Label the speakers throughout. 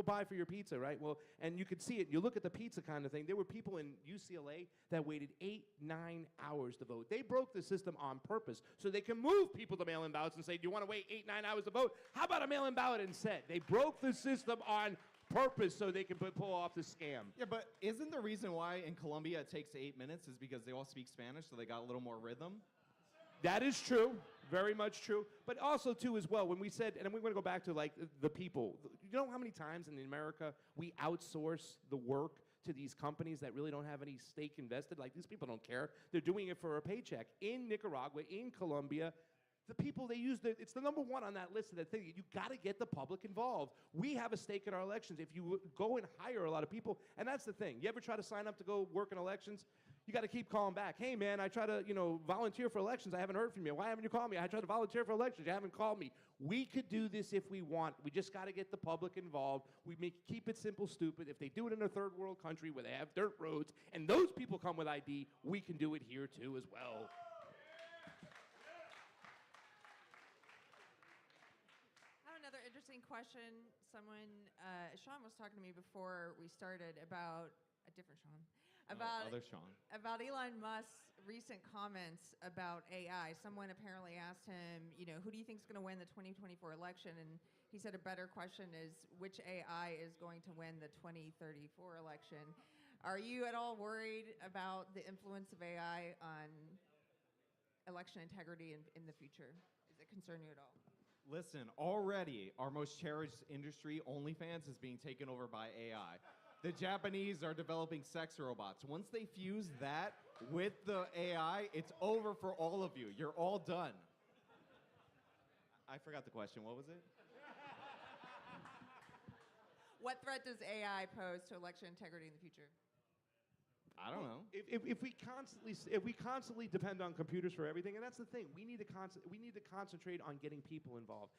Speaker 1: people buy for your pizza, right? Well, and you could see it. You look at the pizza kind of thing. There were people in UCLA that waited 8-9 hours to vote. They broke the system on purpose so they can move people to mail-in ballots and say, do you want to wait 8-9 hours to vote? How about a mail-in ballot instead? They broke the system on purpose so they can pull off the scam.
Speaker 2: Yeah, but isn't the reason why in Colombia it takes 8 minutes is because they all speak Spanish, so they got a little more rhythm?
Speaker 1: That is true, very much true. But also, too, as well, when we said, and we're going to go back to, like, the people. You know how many times in America we outsource the work to these companies that really don't have any stake invested? Like, these people don't care. They're doing it for a paycheck. In Nicaragua, in Colombia, the people they use, it's the number one on that list of that thing. You got to get the public involved. We have a stake in our elections. If you go and hire a lot of people, and that's the thing. You ever try to sign up to go work in elections? You got to keep calling back. Hey, man, I try to, volunteer for elections. I haven't heard from you. Why haven't you called me? I tried to volunteer for elections. You haven't called me. We could do this if we want. We just got to get the public involved. Keep it simple, stupid. If they do it in a third world country where they have dirt roads and those people come with ID, we can do it here too as well.
Speaker 3: Another interesting question. Sean was talking to me before we started about a different Sean.
Speaker 2: Other Sean.
Speaker 3: About Elon Musk's recent comments about AI. Someone apparently asked him, who do you think is going to win the 2024 election? And he said a better question is, which AI is going to win the 2034 election? Are you at all worried about the influence of AI on election integrity in the future? Does it concern you at all?
Speaker 2: Listen, already our most cherished industry, OnlyFans, is being taken over by AI. The Japanese are developing sex robots. Once they fuse that with the AI, it's over for all of you. You're all done. I forgot the question. What was it?
Speaker 3: What threat does AI pose to election integrity in the future?
Speaker 2: I don't know.
Speaker 1: If we constantly depend on computers for everything, and that's the thing, we need to concentrate on getting people involved.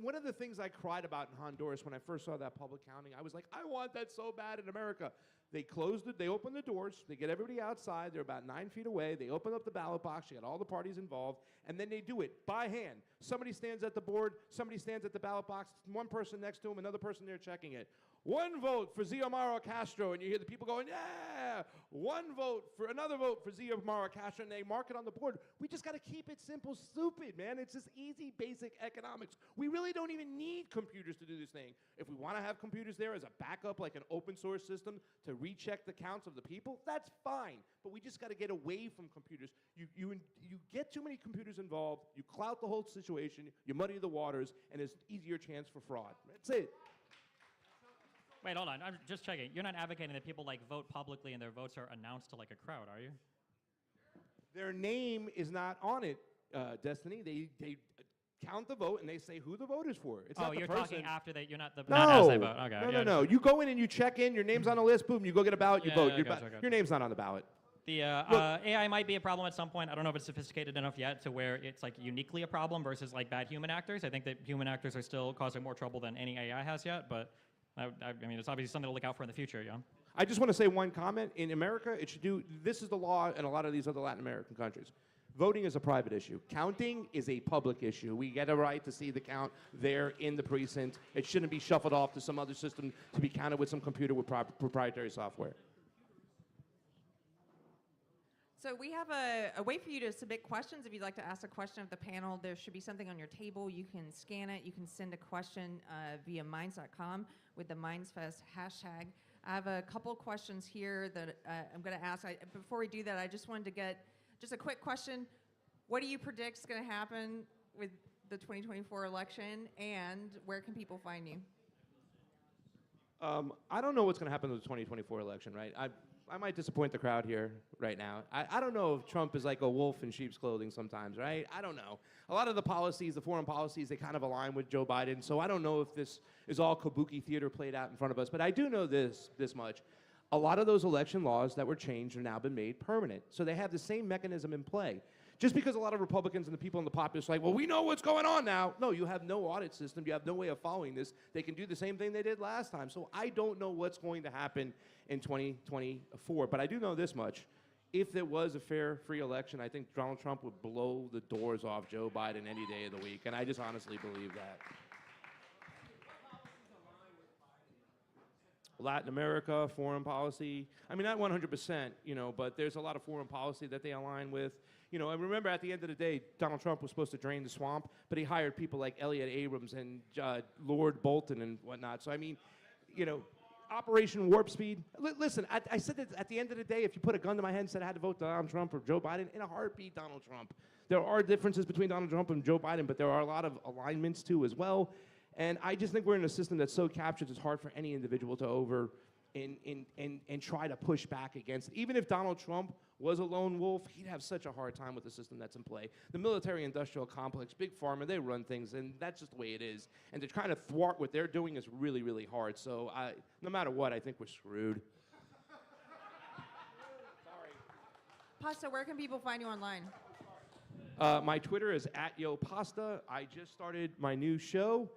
Speaker 1: One of the things I cried about in Honduras when I first saw that public counting, I was like, I want that so bad in America. They closed it. They opened the doors. They get everybody outside. They're about 9 feet away. They open up the ballot box. You got all the parties involved, and then they do it by hand. Somebody stands at the board. Somebody stands at the ballot box. One person next to him. Another person there checking it. One vote for Xiomara Castro, and you hear the people going, yeah. Another vote for Xiomara Castro, and they mark it on the board. We just got to keep it simple, stupid, man. It's just easy, basic economics. We really don't even need computers to do this thing. If we want to have computers there as a backup, like an open source system to recheck the counts of the people, that's fine. But we just got to get away from computers. You get too many computers involved, you clout the whole situation, you muddy the waters, and there's an easier chance for fraud. That's it.
Speaker 4: Wait, hold on. I'm just checking. You're not advocating that people vote publicly and their votes are announced to a crowd, are you?
Speaker 1: Their name is not on it, Destiny. They count the vote and they say who the vote is for. It's not the
Speaker 4: you're
Speaker 1: person.
Speaker 4: talking after they. You're not the.
Speaker 1: No,
Speaker 4: not as they vote. Okay.
Speaker 1: No. You go in and you check in. Your name's on the list. Boom. You go get a ballot. You vote.
Speaker 4: Gotcha.
Speaker 1: Your name's not on the ballot.
Speaker 4: The AI might be a problem at some point. I don't know if it's sophisticated enough yet to where it's uniquely a problem versus bad human actors. I think that human actors are still causing more trouble than any AI has yet. But I mean, it's obviously something to look out for in the future. Yeah.
Speaker 1: I just want to say one comment. In America, this is the law in a lot of these other Latin American countries. Voting is a private issue. Counting is a public issue. We get a right to see the count there in the precinct. It shouldn't be shuffled off to some other system to be counted with some computer with proprietary software.
Speaker 3: So we have a way for you to submit questions. If you'd like to ask a question of the panel, there should be something on your table. You can scan it. You can send a question via Minds.com with the MindsFest hashtag. I have a couple questions here that I'm going to ask. Before we do that, I just wanted to get just a quick question. What do you predict is going to happen with the 2024 election, and where can people find you?
Speaker 1: I don't know what's going to happen with the 2024 election, right? I might disappoint the crowd here right now. I don't know if Trump is like a wolf in sheep's clothing sometimes, right? I don't know. A lot of the policies, the foreign policies, they kind of align with Joe Biden, so I don't know if this is all kabuki theater played out in front of us, but I do know this much. A lot of those election laws that were changed have now been made permanent, so they have the same mechanism in play. Just because a lot of Republicans and the people in the populace are like, well, we know what's going on now. No, you have no audit system. You have no way of following this. They can do the same thing they did last time. So I don't know what's going to happen in 2024. But I do know this much. If there was a fair, free election, I think Donald Trump would blow the doors off Joe Biden any day of the week. And I just honestly believe that. Latin America, foreign policy. I mean, not 100%, but there's a lot of foreign policy that they align with. And remember, at the end of the day, Donald Trump was supposed to drain the swamp, but he hired people like Elliot Abrams and Lord Bolton and whatnot. So, I mean, Operation Warp Speed. Listen, I said that at the end of the day, if you put a gun to my head and said I had to vote Donald Trump or Joe Biden, in a heartbeat, Donald Trump. There are differences between Donald Trump and Joe Biden, but there are a lot of alignments too as well. And I just think we're in a system that's so captured, it's hard for any individual to and try to push back against it. Even if Donald Trump was a lone wolf, he'd have such a hard time with the system that's in play. The military-industrial complex, big pharma, they run things, and that's just the way it is. And to try to thwart what they're doing is really, really hard. So no matter what, I think we're screwed.
Speaker 3: Pasta, where can people find you online?
Speaker 1: My Twitter is @YoPasta. I just started my new show.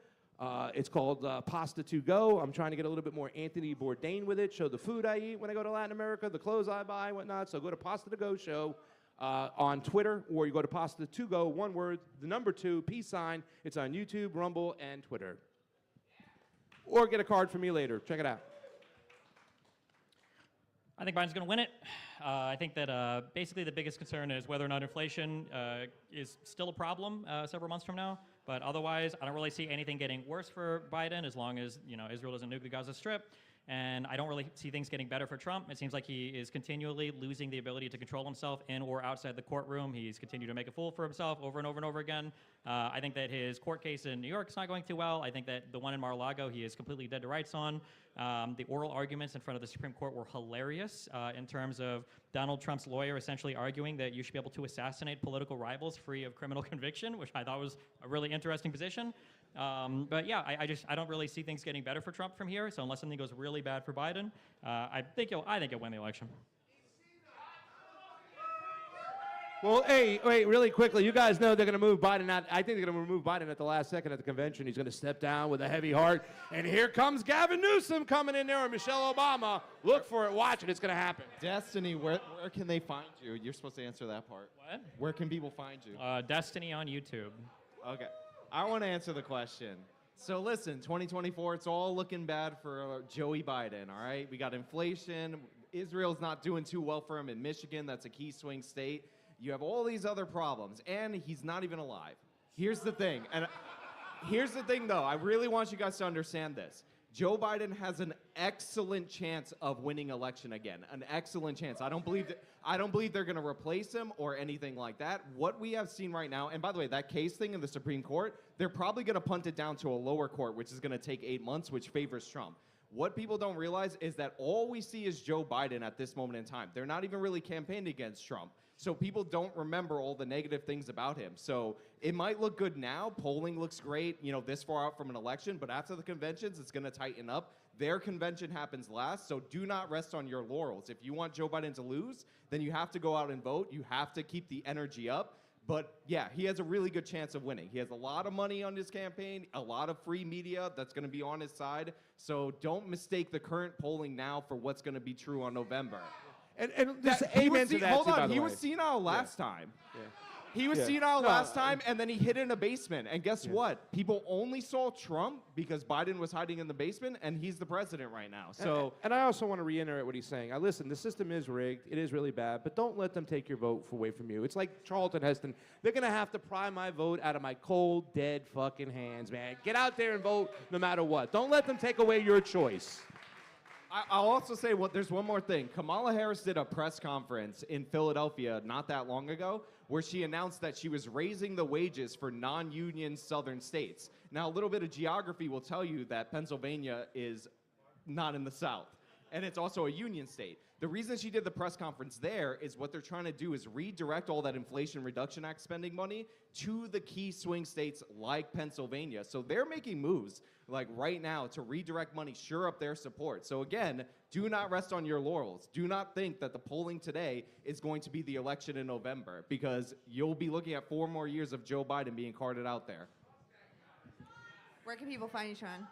Speaker 1: It's called Pasta to Go. I'm trying to get a little bit more Anthony Bourdain with it, show the food I eat when I go to Latin America, the clothes I buy, whatnot. So go to Pasta to Go show on Twitter, or you go to Pasta to Go, one word, the number 2, peace sign. It's on YouTube, Rumble, and Twitter. Or get a card from me later. Check it out.
Speaker 4: I think Biden's going to win it. I think that basically the biggest concern is whether or not inflation is still a problem several months from now. But otherwise, I don't really see anything getting worse for Biden as long as Israel doesn't nuke the Gaza Strip. And I don't really see things getting better for Trump. It seems like he is continually losing the ability to control himself in or outside the courtroom. He's continued to make a fool for himself over and over and over again. I think that his court case in New York is not going too well. I think that the one in Mar-a-Lago, he is completely dead to rights on. The oral arguments in front of the Supreme Court were hilarious in terms of Donald Trump's lawyer essentially arguing that you should be able to assassinate political rivals free of criminal conviction, which I thought was a really interesting position. But yeah, I don't really see things getting better for Trump from here. So unless something goes really bad for Biden, I think he'll win the election.
Speaker 1: Well, hey, wait, really quickly. You guys know they're going to move Biden out. I think they're going to remove Biden at the last second at the convention. He's going to step down with a heavy heart. And here comes Gavin Newsom coming in there, or Michelle Obama. Look for it. Watch it. It's going to happen.
Speaker 2: Destiny, where can they find you? You're supposed to answer that part.
Speaker 4: What?
Speaker 2: Where can people find you?
Speaker 4: Destiny on YouTube.
Speaker 2: Okay. I want to answer the question. So listen, 2024, it's all looking bad for Joey Biden, all right? We got inflation. Israel's not doing too well for him in Michigan. That's a key swing state. You have all these other problems, and he's not even alive. Here's the thing, though. I really want you guys to understand this. Joe Biden has an excellent chance of winning election again. An excellent chance. I don't believe they're going to replace him or anything like that. What we have seen right now, and by the way, that case thing in the Supreme Court, they're probably going to punt it down to a lower court, which is going to take 8 months, which favors Trump. What people don't realize is that all we see is Joe Biden at this moment in time. They're not even really campaigning against Trump. So people don't remember all the negative things about him. So it might look good now. Polling looks great, this far out from an election. But after the conventions, it's going to tighten up. Their convention happens last. So do not rest on your laurels. If you want Joe Biden to lose, then you have to go out and vote. You have to keep the energy up. But yeah, he has a really good chance of winning. He has a lot of money on his campaign, a lot of free media that's going to be on his side. So don't mistake the current polling now for what's going to be true on November.
Speaker 1: And just amen to that,
Speaker 2: hold
Speaker 1: too,
Speaker 2: on,
Speaker 1: by the
Speaker 2: he
Speaker 1: way.
Speaker 2: was senile last time.
Speaker 1: Yeah.
Speaker 2: He was senile last time, and then he hid in a basement. And guess what? People only saw Trump because Biden was hiding in the basement, and he's the president right now. So,
Speaker 1: and I also want to reiterate what he's saying. Listen, the system is rigged. It is really bad, but don't let them take your vote away from you. It's like Charlton Heston. They're going to have to pry my vote out of my cold, dead fucking hands, man. Get out there and vote no matter what. Don't let them take away your choice.
Speaker 2: I'll also say there's one more thing. Kamala Harris did a press conference in Philadelphia not that long ago where she announced that she was raising the wages for non-union southern states. Now, a little bit of geography will tell you that Pennsylvania is not in the South, and it's also a union state. The reason she did the press conference there is what they're trying to do is redirect all that Inflation Reduction Act spending money to the key swing states like Pennsylvania. So they're making moves like right now to redirect money, shore up their support. So again, do not rest on your laurels. Do not think that the polling today is going to be the election in November, because you'll be looking at 4 more years of Joe Biden being carted out there.
Speaker 3: Where can people find you, Sean?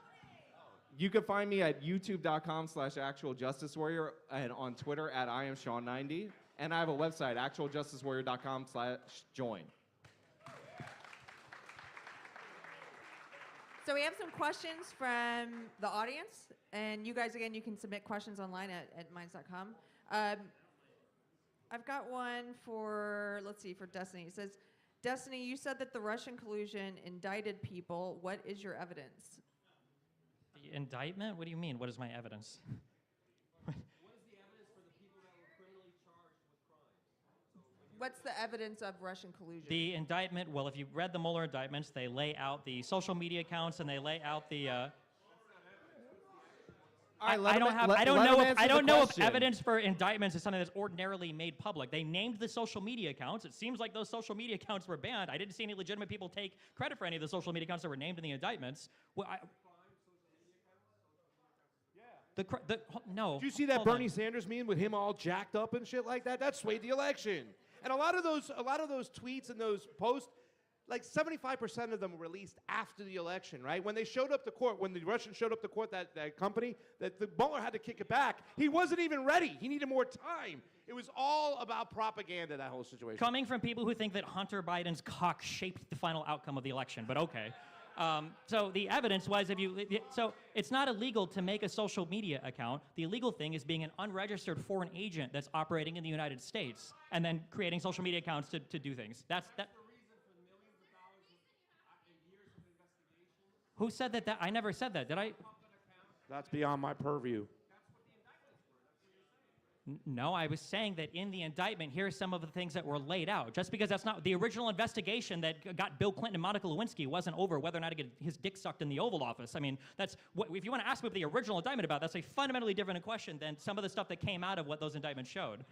Speaker 2: You can find me at youtube.com/actualjusticewarrior and on Twitter at IamSean90. And I have a website, actualjusticewarrior.com/join.
Speaker 3: So we have some questions from the audience, and you guys, again, you can submit questions online at minds.com. I've got one for, let's see, for Destiny. It says, Destiny, you said that the Russian collusion indicted people. What is your evidence?
Speaker 4: The indictment? What do you mean? What is my evidence?
Speaker 3: What's the evidence of Russian collusion?
Speaker 4: The indictment, well, if you read the Mueller indictments, they lay out the social media accounts and they lay out the. I don't know if evidence for indictments is something that's ordinarily made public. They named the social media accounts. It seems like those social media accounts were banned. I didn't see any legitimate people take credit for any of the social media accounts that were named in the indictments. Well, no.
Speaker 1: Did you see that
Speaker 4: hold on.
Speaker 1: Bernie Sanders meme with him all jacked up and shit like that? That swayed the election. And a lot of those tweets and those posts, like 75% of them were released after the election, right? When they showed up to court, when the Russians showed up to court, that company, that the Mueller had to kick it back. He wasn't even ready. He needed more time. It was all about propaganda, that whole situation.
Speaker 4: Coming from people who think that Hunter Biden's cock shaped the final outcome of the election, but okay. So the evidence was so it's not illegal to make a social media account. The illegal thing is being an unregistered foreign agent that's operating in the United States and then creating social media accounts to do things. That's that. Who said that? I never said that. Did I?
Speaker 1: That's beyond my purview.
Speaker 4: No, I was saying that in the indictment, here are some of the things that were laid out. Just because that's not the original investigation that got Bill Clinton and Monica Lewinsky wasn't over whether or not to get his dick sucked in the Oval Office. I mean, that's what, if you want to ask me what the original indictment about, that's a fundamentally different question than some of the stuff that came out of what those indictments showed.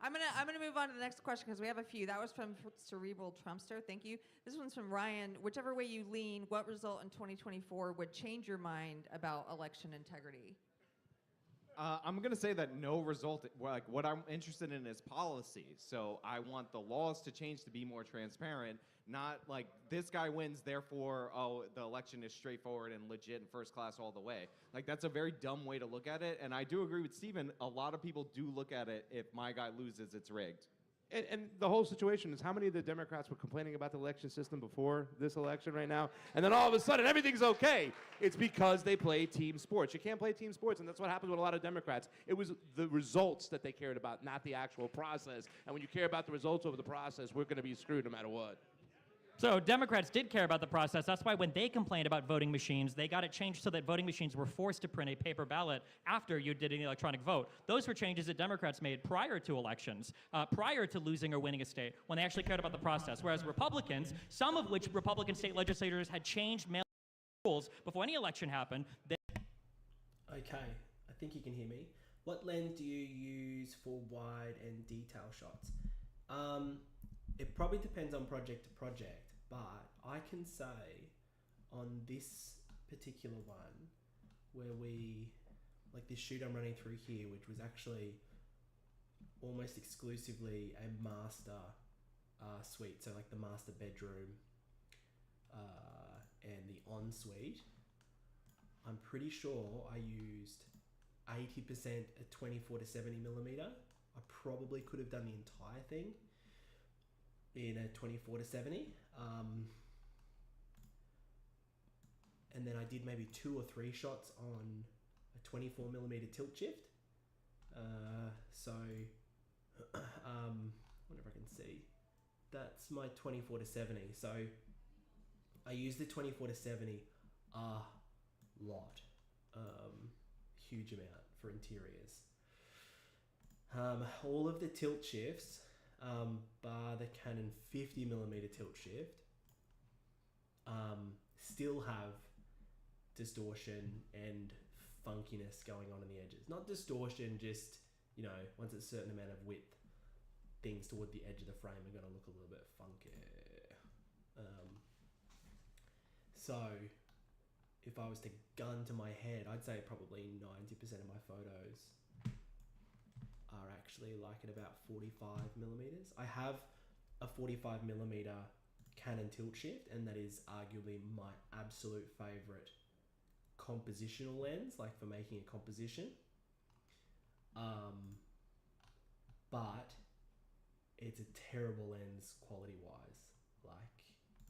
Speaker 3: I'm gonna move on to the next question because we have a few. That was from Cerebral Trumpster. Thank you. This one's from Ryan. Whichever way you lean, what result in 2024 would change your mind about election integrity?
Speaker 2: I'm going to say that no result, like what I'm interested in is policy. So I want the laws to change to be more transparent, not like this guy wins, therefore, oh, the election is straightforward and legit and first class all the way. Like that's a very dumb way to look at it. And I do agree with Steven. A lot of people do look at it, if my guy loses, it's rigged.
Speaker 1: And the whole situation is how many of the Democrats were complaining about the election system before this election right now? And then all of a sudden, everything's okay. It's because they play team sports. You can't play team sports, and that's what happens with a lot of Democrats. It was the results that they cared about, not the actual process. And when you care about the results over the process, we're going to be screwed no matter what.
Speaker 4: So Democrats did care about the process. That's why when they complained about voting machines, they got it changed so that voting machines were forced to print a paper ballot after you did an electronic vote. Those were changes that Democrats made prior to elections, prior to losing or winning a state, when they actually cared about the process. Whereas Republicans, some of which Republican state legislators had changed mail rules before any election happened.
Speaker 5: Okay, I think you can hear me. What lens do you use for wide and detail shots? It probably depends on project to project, but I can say on this particular one where like this shoot I'm running through here, which was actually almost exclusively a master suite, so like the master bedroom and the ensuite, I'm pretty sure I used 80% at 24 to 70 millimeter. I probably could have done the entire thing in a 24 to 70. And then I did maybe 2 or 3 shots on a 24 millimeter tilt shift. So, wonder if I can see. That's my 24 to 70. So I use the 24 to 70 a lot. Huge amount for interiors. All of the tilt shifts, bar the Canon 50mm tilt shift, still have distortion and funkiness going on in the edges. Not distortion, just, once it's a certain amount of width, things toward the edge of the frame are going to look a little bit funky. So if I was to gun to my head, I'd say probably 90% of my photos are actually like at about 45mm. I have a 45mm Canon tilt shift, and that is arguably my absolute favorite compositional lens, like for making a composition. But it's a terrible lens quality wise, like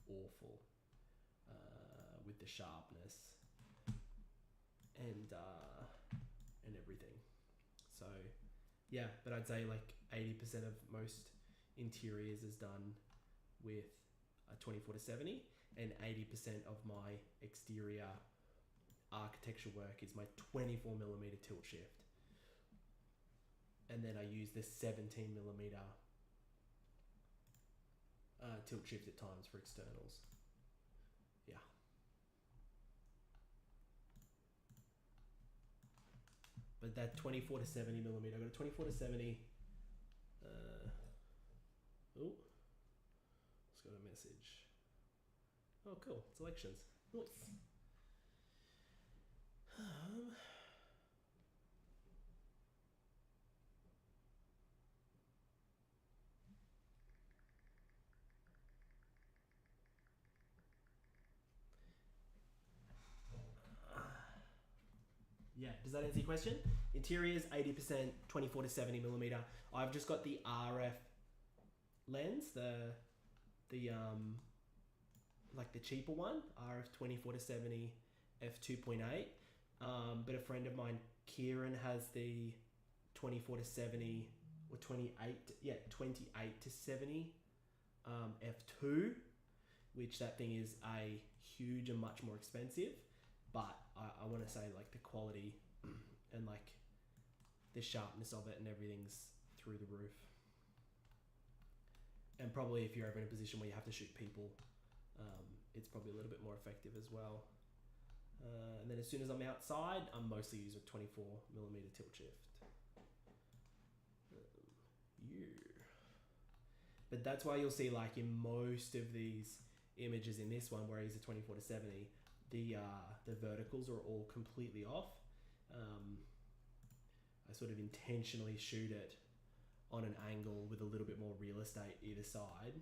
Speaker 5: awful, with the sharpness and everything. So yeah, but I'd say like 80% of most interiors is done with a 24-70, and 80% of my exterior architectural work is my 24mm tilt shift. And then I use this 17mm tilt shift at times for externals. Yeah. But that 24-70mm, I got a 24-70. Oh, just got a message. Oh, cool. It's elections. Nice. Yeah, does that answer your question? Interiors 80% 24-70mm. I've just got the RF lens, the like the cheaper one, RF 24-70 f2.8. But a friend of mine, Kieran, has the 24-70 or 28-70 f2, which that thing is a huge and much more expensive. But I want to say like the quality and like the sharpness of it and everything's through the roof. And probably if you're ever in a position where you have to shoot people, it's probably a little bit more effective as well. And then as soon as I'm outside, I'm mostly using a 24mm tilt shift. Yeah. But that's why you'll see like in most of these images in this one where I use a 24-70, the verticals are all completely off. I sort of intentionally shoot it on an angle with a little bit more real estate either side,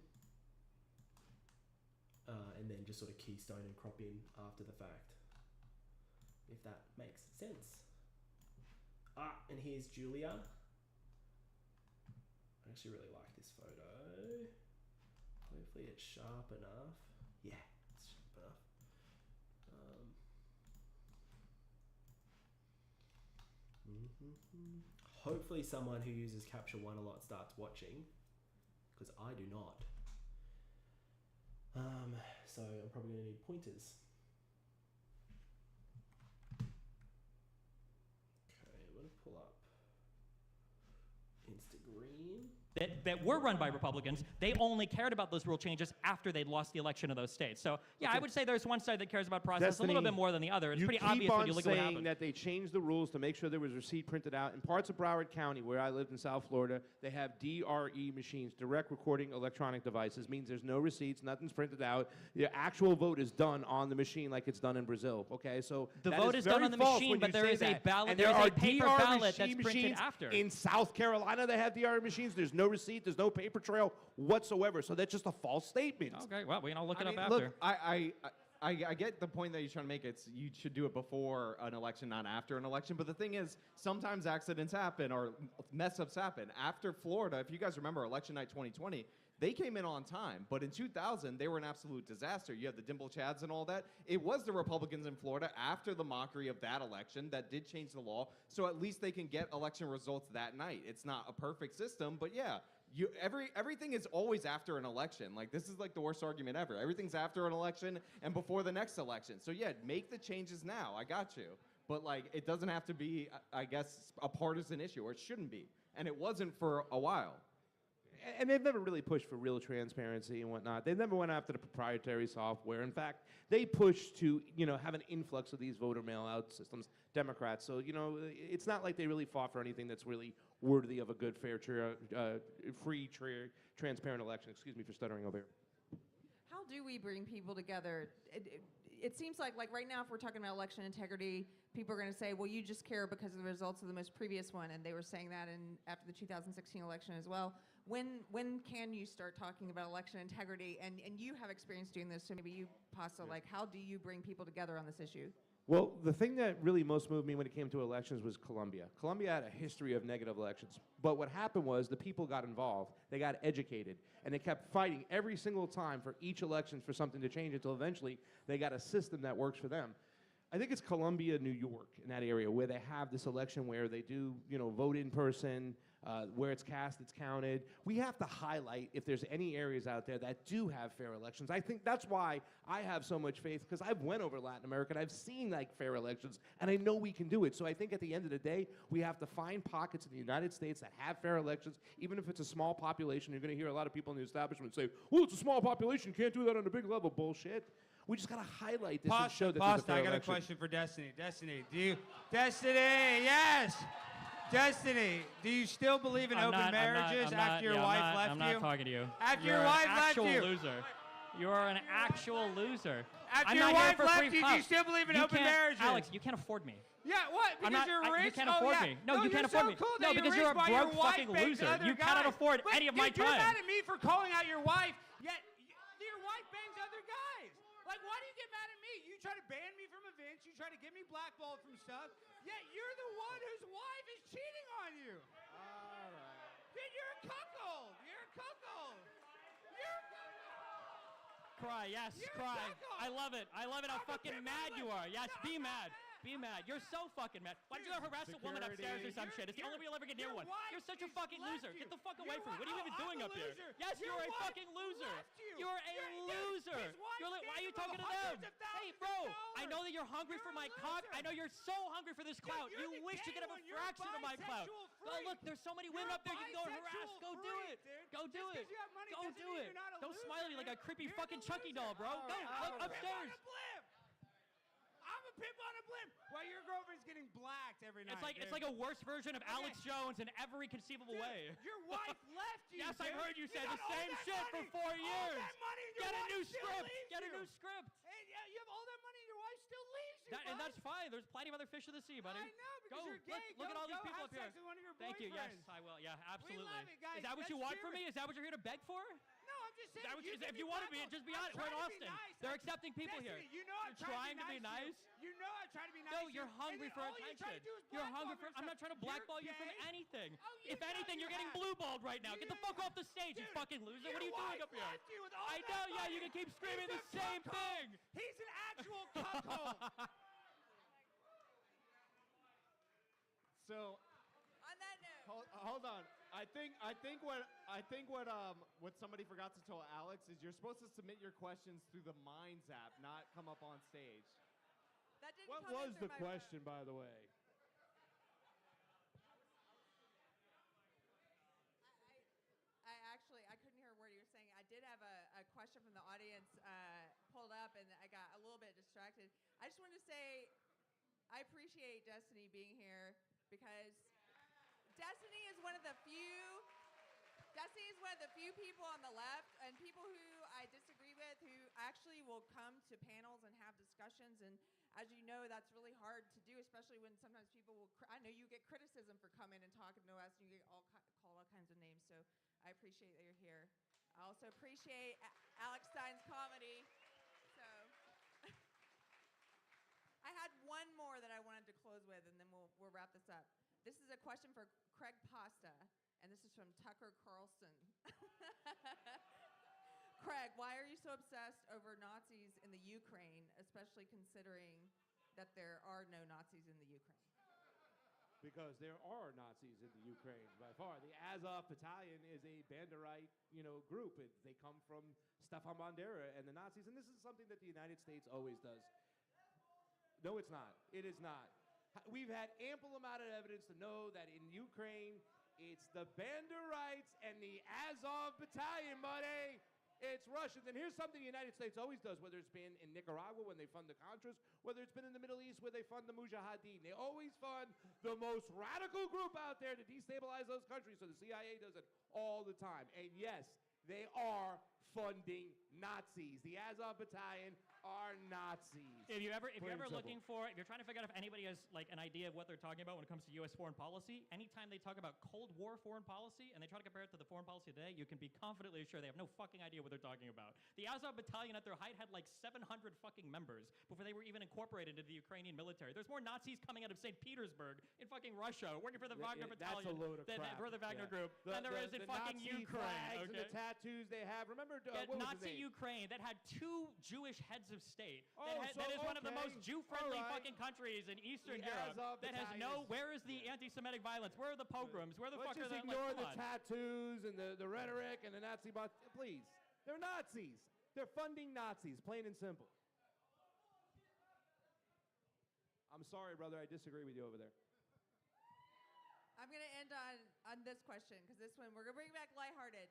Speaker 5: and then just sort of keystone and crop in after the fact, if that makes sense. And here's Julia. I actually really like this photo. Hopefully it's sharp enough. Yeah, it's sharp enough. Hopefully someone who uses Capture One a lot starts watching, because I do not. So I'm probably going to need pointers. Okay, I'm going to pull up Instagram.
Speaker 4: That were run by Republicans, they only cared about those rule changes after they'd lost the election in those states. So, yeah,
Speaker 1: Okay.
Speaker 4: I would say there's one side that cares about process
Speaker 1: Destiny,
Speaker 4: a little bit more than the other. It's
Speaker 1: you
Speaker 4: pretty
Speaker 1: keep
Speaker 4: obvious
Speaker 1: on
Speaker 4: when you look at what
Speaker 1: saying
Speaker 4: happened.
Speaker 1: that they changed the rules to make sure there was a receipt printed out. In parts of Broward County, where I lived in South Florida, they have DRE machines, direct recording electronic devices. Means there's no receipts, nothing's printed out. The actual vote is done on the machine like it's done in Brazil. Okay, so
Speaker 4: The
Speaker 1: that
Speaker 4: vote is done
Speaker 1: very
Speaker 4: on the
Speaker 1: false
Speaker 4: machine,
Speaker 1: when
Speaker 4: but
Speaker 1: you
Speaker 4: there
Speaker 1: say
Speaker 4: is a
Speaker 1: that.
Speaker 4: ballot-
Speaker 1: And
Speaker 4: there
Speaker 1: there
Speaker 4: is
Speaker 1: are
Speaker 4: a paper
Speaker 1: DRE
Speaker 4: ballot that's
Speaker 1: machine
Speaker 4: printed
Speaker 1: machines
Speaker 4: after.
Speaker 1: in South Carolina. They have DRE machines. There's no receipt. There's no paper trail whatsoever. So that's just a false statement.
Speaker 4: Okay, well, we can all look it up
Speaker 2: Look,
Speaker 4: after.
Speaker 2: I get the point that you're trying to make. It's you should do it before an election, not after an election. But the thing is, sometimes accidents happen or mess-ups happen. After Florida, if you guys remember election night 2020, they came in on time. But in 2000, they were an absolute disaster. You have the Dimple Chads and all that. It was the Republicans in Florida after the mockery of that election that did change the law. So at least they can get election results that night. It's not a perfect system, but yeah. Everything is always after an election. Like, this is like the worst argument ever. Everything's after an election and before the next election. So yeah, make the changes now. I got you. But like, it doesn't have to be, I guess, a partisan issue, or it shouldn't be. And it wasn't for a while.
Speaker 1: And they've never really pushed for real transparency and whatnot. They never went after the proprietary software. In fact, they pushed to, have an influx of these voter mail-out systems, Democrats. So, it's not like they really fought for anything that's really worthy of a good, fair, free, transparent election. Excuse me for stuttering over here.
Speaker 3: How do we bring people together? It seems like right now, if we're talking about election integrity, people are going to say, well, you just care because of the results of the most previous one, and they were saying that after the 2016 election as well. When can you start talking about election integrity? And you have experience doing this, so maybe you, Pasta, how do you bring people together on this issue?
Speaker 1: Well, the thing that really most moved me when it came to elections was Colombia. Colombia had a history of negative elections. But what happened was the people got involved, they got educated, and they kept fighting every single time for each election for something to change until eventually they got a system that works for them. I think it's Columbia, New York, in that area where they have this election where they do, vote in person, where it's cast, it's counted. We have to highlight if there's any areas out there that do have fair elections. I think that's why I have so much faith, because I've went over Latin America and I've seen like fair elections, and I know we can do it. So I think at the end of the day, we have to find pockets in the United States that have fair elections, even if it's a small population. You're going to hear a lot of people in the establishment say, well, it's a small population, you can't do that on a big level. Bullshit. We just gotta highlight this and show that there's a fair
Speaker 6: I got
Speaker 1: election.
Speaker 6: a question for Destiny. Destiny, Destiny, yes! Destiny, do you still believe in open marriages after your wife left you?
Speaker 4: I'm not talking to you.
Speaker 6: After
Speaker 4: You're
Speaker 6: your wife
Speaker 4: an
Speaker 6: left
Speaker 4: actual
Speaker 6: you.
Speaker 4: loser. You are an actual loser.
Speaker 6: After
Speaker 4: I'm
Speaker 6: your
Speaker 4: not here
Speaker 6: wife
Speaker 4: for
Speaker 6: left
Speaker 4: free
Speaker 6: you, do you
Speaker 4: puff.
Speaker 6: still believe in
Speaker 4: You
Speaker 6: open
Speaker 4: can't-
Speaker 6: marriages?
Speaker 4: Alex, you can't afford me.
Speaker 6: Yeah, what? Because you're rich?
Speaker 4: You can't afford me. No, you can't afford me.
Speaker 6: Cool
Speaker 4: No, because you're a
Speaker 6: rich, but your
Speaker 4: broke
Speaker 6: wife
Speaker 4: fucking
Speaker 6: bangs
Speaker 4: loser.
Speaker 6: other
Speaker 4: You cannot
Speaker 6: guys.
Speaker 4: afford
Speaker 6: But
Speaker 4: any of my
Speaker 6: dude, You're
Speaker 4: time.
Speaker 6: mad at me for calling out your wife, yet your wife bangs other guys. Like, why do you get mad at me? You try to ban me from events. You try to get me blackballed from stuff. Yet you're the one whose wife is cheating on you. All right. Dude, you're a cuckold. You're a cuckold. You're a cuckold.
Speaker 4: Cry, yes,
Speaker 6: You're a
Speaker 4: cry.
Speaker 6: cuckold.
Speaker 4: I love it. I love it how
Speaker 6: I'm a
Speaker 4: fucking
Speaker 6: pimp,
Speaker 4: mad
Speaker 6: I'm
Speaker 4: you
Speaker 6: like-
Speaker 4: are. Yes,
Speaker 6: No,
Speaker 4: be
Speaker 6: I'm
Speaker 4: mad.
Speaker 6: not mad.
Speaker 4: Be mad. You're so fucking mad. Why'd you ever harass a woman upstairs or some shit? It's the only way you'll ever get near
Speaker 6: Your
Speaker 4: one.
Speaker 6: wife
Speaker 4: You're such a
Speaker 6: is
Speaker 4: fucking
Speaker 6: left
Speaker 4: loser.
Speaker 6: you.
Speaker 4: Get the fuck
Speaker 6: Your
Speaker 4: away from me. What are you
Speaker 6: wife-
Speaker 4: even doing
Speaker 6: I'm a
Speaker 4: up here?
Speaker 6: loser.
Speaker 4: Yes,
Speaker 6: Your
Speaker 4: you're a
Speaker 6: wife
Speaker 4: fucking loser.
Speaker 6: left you.
Speaker 4: You're a
Speaker 6: Dude,
Speaker 4: loser.
Speaker 6: his wife
Speaker 4: You're like, why are
Speaker 6: gave
Speaker 4: you
Speaker 6: him
Speaker 4: talking to
Speaker 6: hundreds
Speaker 4: them?
Speaker 6: of thousands
Speaker 4: Hey,
Speaker 6: of
Speaker 4: bro,
Speaker 6: dollars.
Speaker 4: I know that you're hungry
Speaker 6: You're
Speaker 4: for
Speaker 6: a
Speaker 4: my cock.
Speaker 6: loser.
Speaker 4: I know you're so hungry for this clout.
Speaker 6: you're
Speaker 4: You
Speaker 6: the
Speaker 4: wish you
Speaker 6: gay
Speaker 4: could have a
Speaker 6: one. You're a
Speaker 4: fraction of my clout.
Speaker 6: bisexual
Speaker 4: Go
Speaker 6: freak.
Speaker 4: look, there's so many
Speaker 6: You're
Speaker 4: women
Speaker 6: a
Speaker 4: up there you can go and harass.
Speaker 6: bisexual
Speaker 4: Go do
Speaker 6: freak,
Speaker 4: it.
Speaker 6: dude.
Speaker 4: Go
Speaker 6: Just
Speaker 4: do
Speaker 6: 'cause
Speaker 4: it.
Speaker 6: you have money
Speaker 4: Go
Speaker 6: doesn't
Speaker 4: do
Speaker 6: mean
Speaker 4: it.
Speaker 6: you're not a
Speaker 4: Don't
Speaker 6: loser,
Speaker 4: smile at me like a
Speaker 6: man.
Speaker 4: creepy
Speaker 6: You're
Speaker 4: fucking
Speaker 6: the
Speaker 4: Chucky
Speaker 6: loser.
Speaker 4: doll, bro.
Speaker 6: All
Speaker 4: Go
Speaker 6: right, I'm a
Speaker 4: upstairs.
Speaker 6: pimp on a blimp. I'm a pimp on a blimp. While your girlfriend's getting blacked every night.
Speaker 4: It's like a worse version of Alex Jones in every conceivable
Speaker 6: Dude,
Speaker 4: way.
Speaker 6: Your wife left you.
Speaker 4: Yes, I've
Speaker 6: dude.
Speaker 4: heard you say
Speaker 6: got
Speaker 4: the
Speaker 6: all
Speaker 4: same
Speaker 6: that
Speaker 4: shit for
Speaker 6: money.
Speaker 4: 4
Speaker 6: All
Speaker 4: years.
Speaker 6: that money and your
Speaker 4: Get a
Speaker 6: wife
Speaker 4: new
Speaker 6: still
Speaker 4: script.
Speaker 6: leaves
Speaker 4: Get a
Speaker 6: you.
Speaker 4: new script.
Speaker 6: And yeah, you have all that money and your wife still leaves you.
Speaker 4: And that's
Speaker 6: bud.
Speaker 4: fine. There's plenty of other fish in the sea, buddy.
Speaker 6: I know, because
Speaker 4: Go,
Speaker 6: you're gay.
Speaker 4: Look at all these
Speaker 6: Go
Speaker 4: people
Speaker 6: have
Speaker 4: up here.
Speaker 6: sex with one of your
Speaker 4: Thank you. Yes,
Speaker 6: boyfriends.
Speaker 4: I will. Yeah, absolutely.
Speaker 6: love it, guys.
Speaker 4: Is that what you
Speaker 6: Let's
Speaker 4: want
Speaker 6: cheer
Speaker 4: from
Speaker 6: it.
Speaker 4: me? Is that what you're here to beg for?
Speaker 6: No, I'm just saying.
Speaker 4: If you want to be, just be honest. We're in Austin. They're accepting people here.
Speaker 6: Destiny, you know I'm
Speaker 4: You're trying to be nice.
Speaker 6: You know I'm trying to be nice.
Speaker 4: No,
Speaker 6: to
Speaker 4: you're
Speaker 6: you,
Speaker 4: hungry
Speaker 6: and
Speaker 4: for
Speaker 6: then all you try
Speaker 4: attention.
Speaker 6: to do is
Speaker 4: You're
Speaker 6: blackball
Speaker 4: hungry for. I'm not trying to blackball you from
Speaker 6: gay.
Speaker 4: anything.
Speaker 6: Oh, you
Speaker 4: If
Speaker 6: know
Speaker 4: anything,
Speaker 6: you
Speaker 4: you're getting
Speaker 6: have.
Speaker 4: blue balled right now.
Speaker 6: You
Speaker 4: Get the
Speaker 6: know
Speaker 4: fuck
Speaker 6: you
Speaker 4: off the stage, you
Speaker 6: Dude,
Speaker 4: fucking loser.
Speaker 6: your
Speaker 4: What are you doing
Speaker 6: wife
Speaker 4: up here?
Speaker 6: left you with all
Speaker 4: I
Speaker 6: that
Speaker 4: know. Yeah,
Speaker 6: money.
Speaker 4: you can keep screaming
Speaker 6: He's
Speaker 4: the
Speaker 6: a
Speaker 4: same
Speaker 6: cuckold.
Speaker 4: thing.
Speaker 6: He's an actual cuckold.
Speaker 2: So
Speaker 3: On that note,
Speaker 2: hold on. I think what somebody forgot to tell Alex is you're supposed to submit your questions through the Minds app, not come up on stage.
Speaker 3: that didn't
Speaker 1: What
Speaker 3: come in
Speaker 1: was
Speaker 3: through
Speaker 1: the
Speaker 3: my
Speaker 1: question,
Speaker 3: phone.
Speaker 1: by the way?
Speaker 3: I couldn't hear a word you were saying. I did have a question from the audience pulled up, and I got a little bit distracted. I just wanted to say I appreciate Destiny being here because Destiny is one of the few. Destiny is one of the few people on the left and people who I disagree with who actually will come to panels and have discussions. And as you know, that's really hard to do, especially when sometimes people will. I know you get criticism for coming and talking to us, and you get called all kinds of names. So I appreciate that you're here. I also appreciate Alex Stein's comedy. So I had one more that I wanted to close with, and then we'll wrap this up. This is a question for Craig Pasta, and this is from Tucker Carlson. Craig, why are you so obsessed over Nazis in the Ukraine, especially considering that there are no Nazis in the Ukraine?
Speaker 1: Because there are Nazis in the Ukraine by far. The Azov Battalion is a Banderite, group. They come from Stefan Bandera and the Nazis, and this is something that the United States always does. No, it's not. It is not. We've had ample amount of evidence to know that in Ukraine, it's the Banderites and the Azov Battalion, buddy. It's Russians. And here's something the United States always does, whether it's been in Nicaragua when they fund the Contras, whether it's been in the Middle East where they fund the Mujahideen. They always fund the most radical group out there to destabilize those countries. So the CIA does it all the time. And yes, they are funding Nazis. The Azov Battalion are Nazis.
Speaker 4: If you're ever
Speaker 1: Plain and
Speaker 4: looking
Speaker 1: simple.
Speaker 4: for, if you're trying to figure out if anybody has like an idea of what they're talking about when it comes to U.S. foreign policy, anytime they talk about Cold War foreign policy and they try to compare it to the foreign policy today, you can be confidently sure they have no fucking idea what they're talking about. The Azov Battalion at their height had like 700 fucking members before they were even incorporated into the Ukrainian military. There's more Nazis coming out of St. Petersburg in fucking Russia working for the Wagner
Speaker 1: That's a
Speaker 4: Battalion
Speaker 1: load of crap.
Speaker 4: for the Wagner
Speaker 1: Yeah.
Speaker 4: group than there is in
Speaker 1: the
Speaker 4: fucking
Speaker 1: Nazi
Speaker 4: Ukraine.
Speaker 1: flags and the tattoos they have. Remember, what was
Speaker 4: Nazi
Speaker 1: his name?
Speaker 4: Ukraine that had 2 Jewish heads of state.
Speaker 1: Oh,
Speaker 4: that is one of the
Speaker 1: okay.
Speaker 4: most Jew-friendly
Speaker 1: All right.
Speaker 4: fucking countries in Eastern
Speaker 1: The
Speaker 4: Europe.
Speaker 1: Azov
Speaker 4: That has
Speaker 1: Battalion
Speaker 4: no. Where is the anti-Semitic violence? Where are the pogroms? Where the
Speaker 1: Let's
Speaker 4: fuck are
Speaker 1: just
Speaker 4: the?
Speaker 1: ignore
Speaker 4: Like,
Speaker 1: the
Speaker 4: come on.
Speaker 1: tattoos and the rhetoric and the Nazi bots. Please, they're Nazis. They're funding Nazis, plain and simple. I'm sorry, brother. I disagree with you over there.
Speaker 3: I'm going to end on this question because this one, we're going to bring back lighthearted.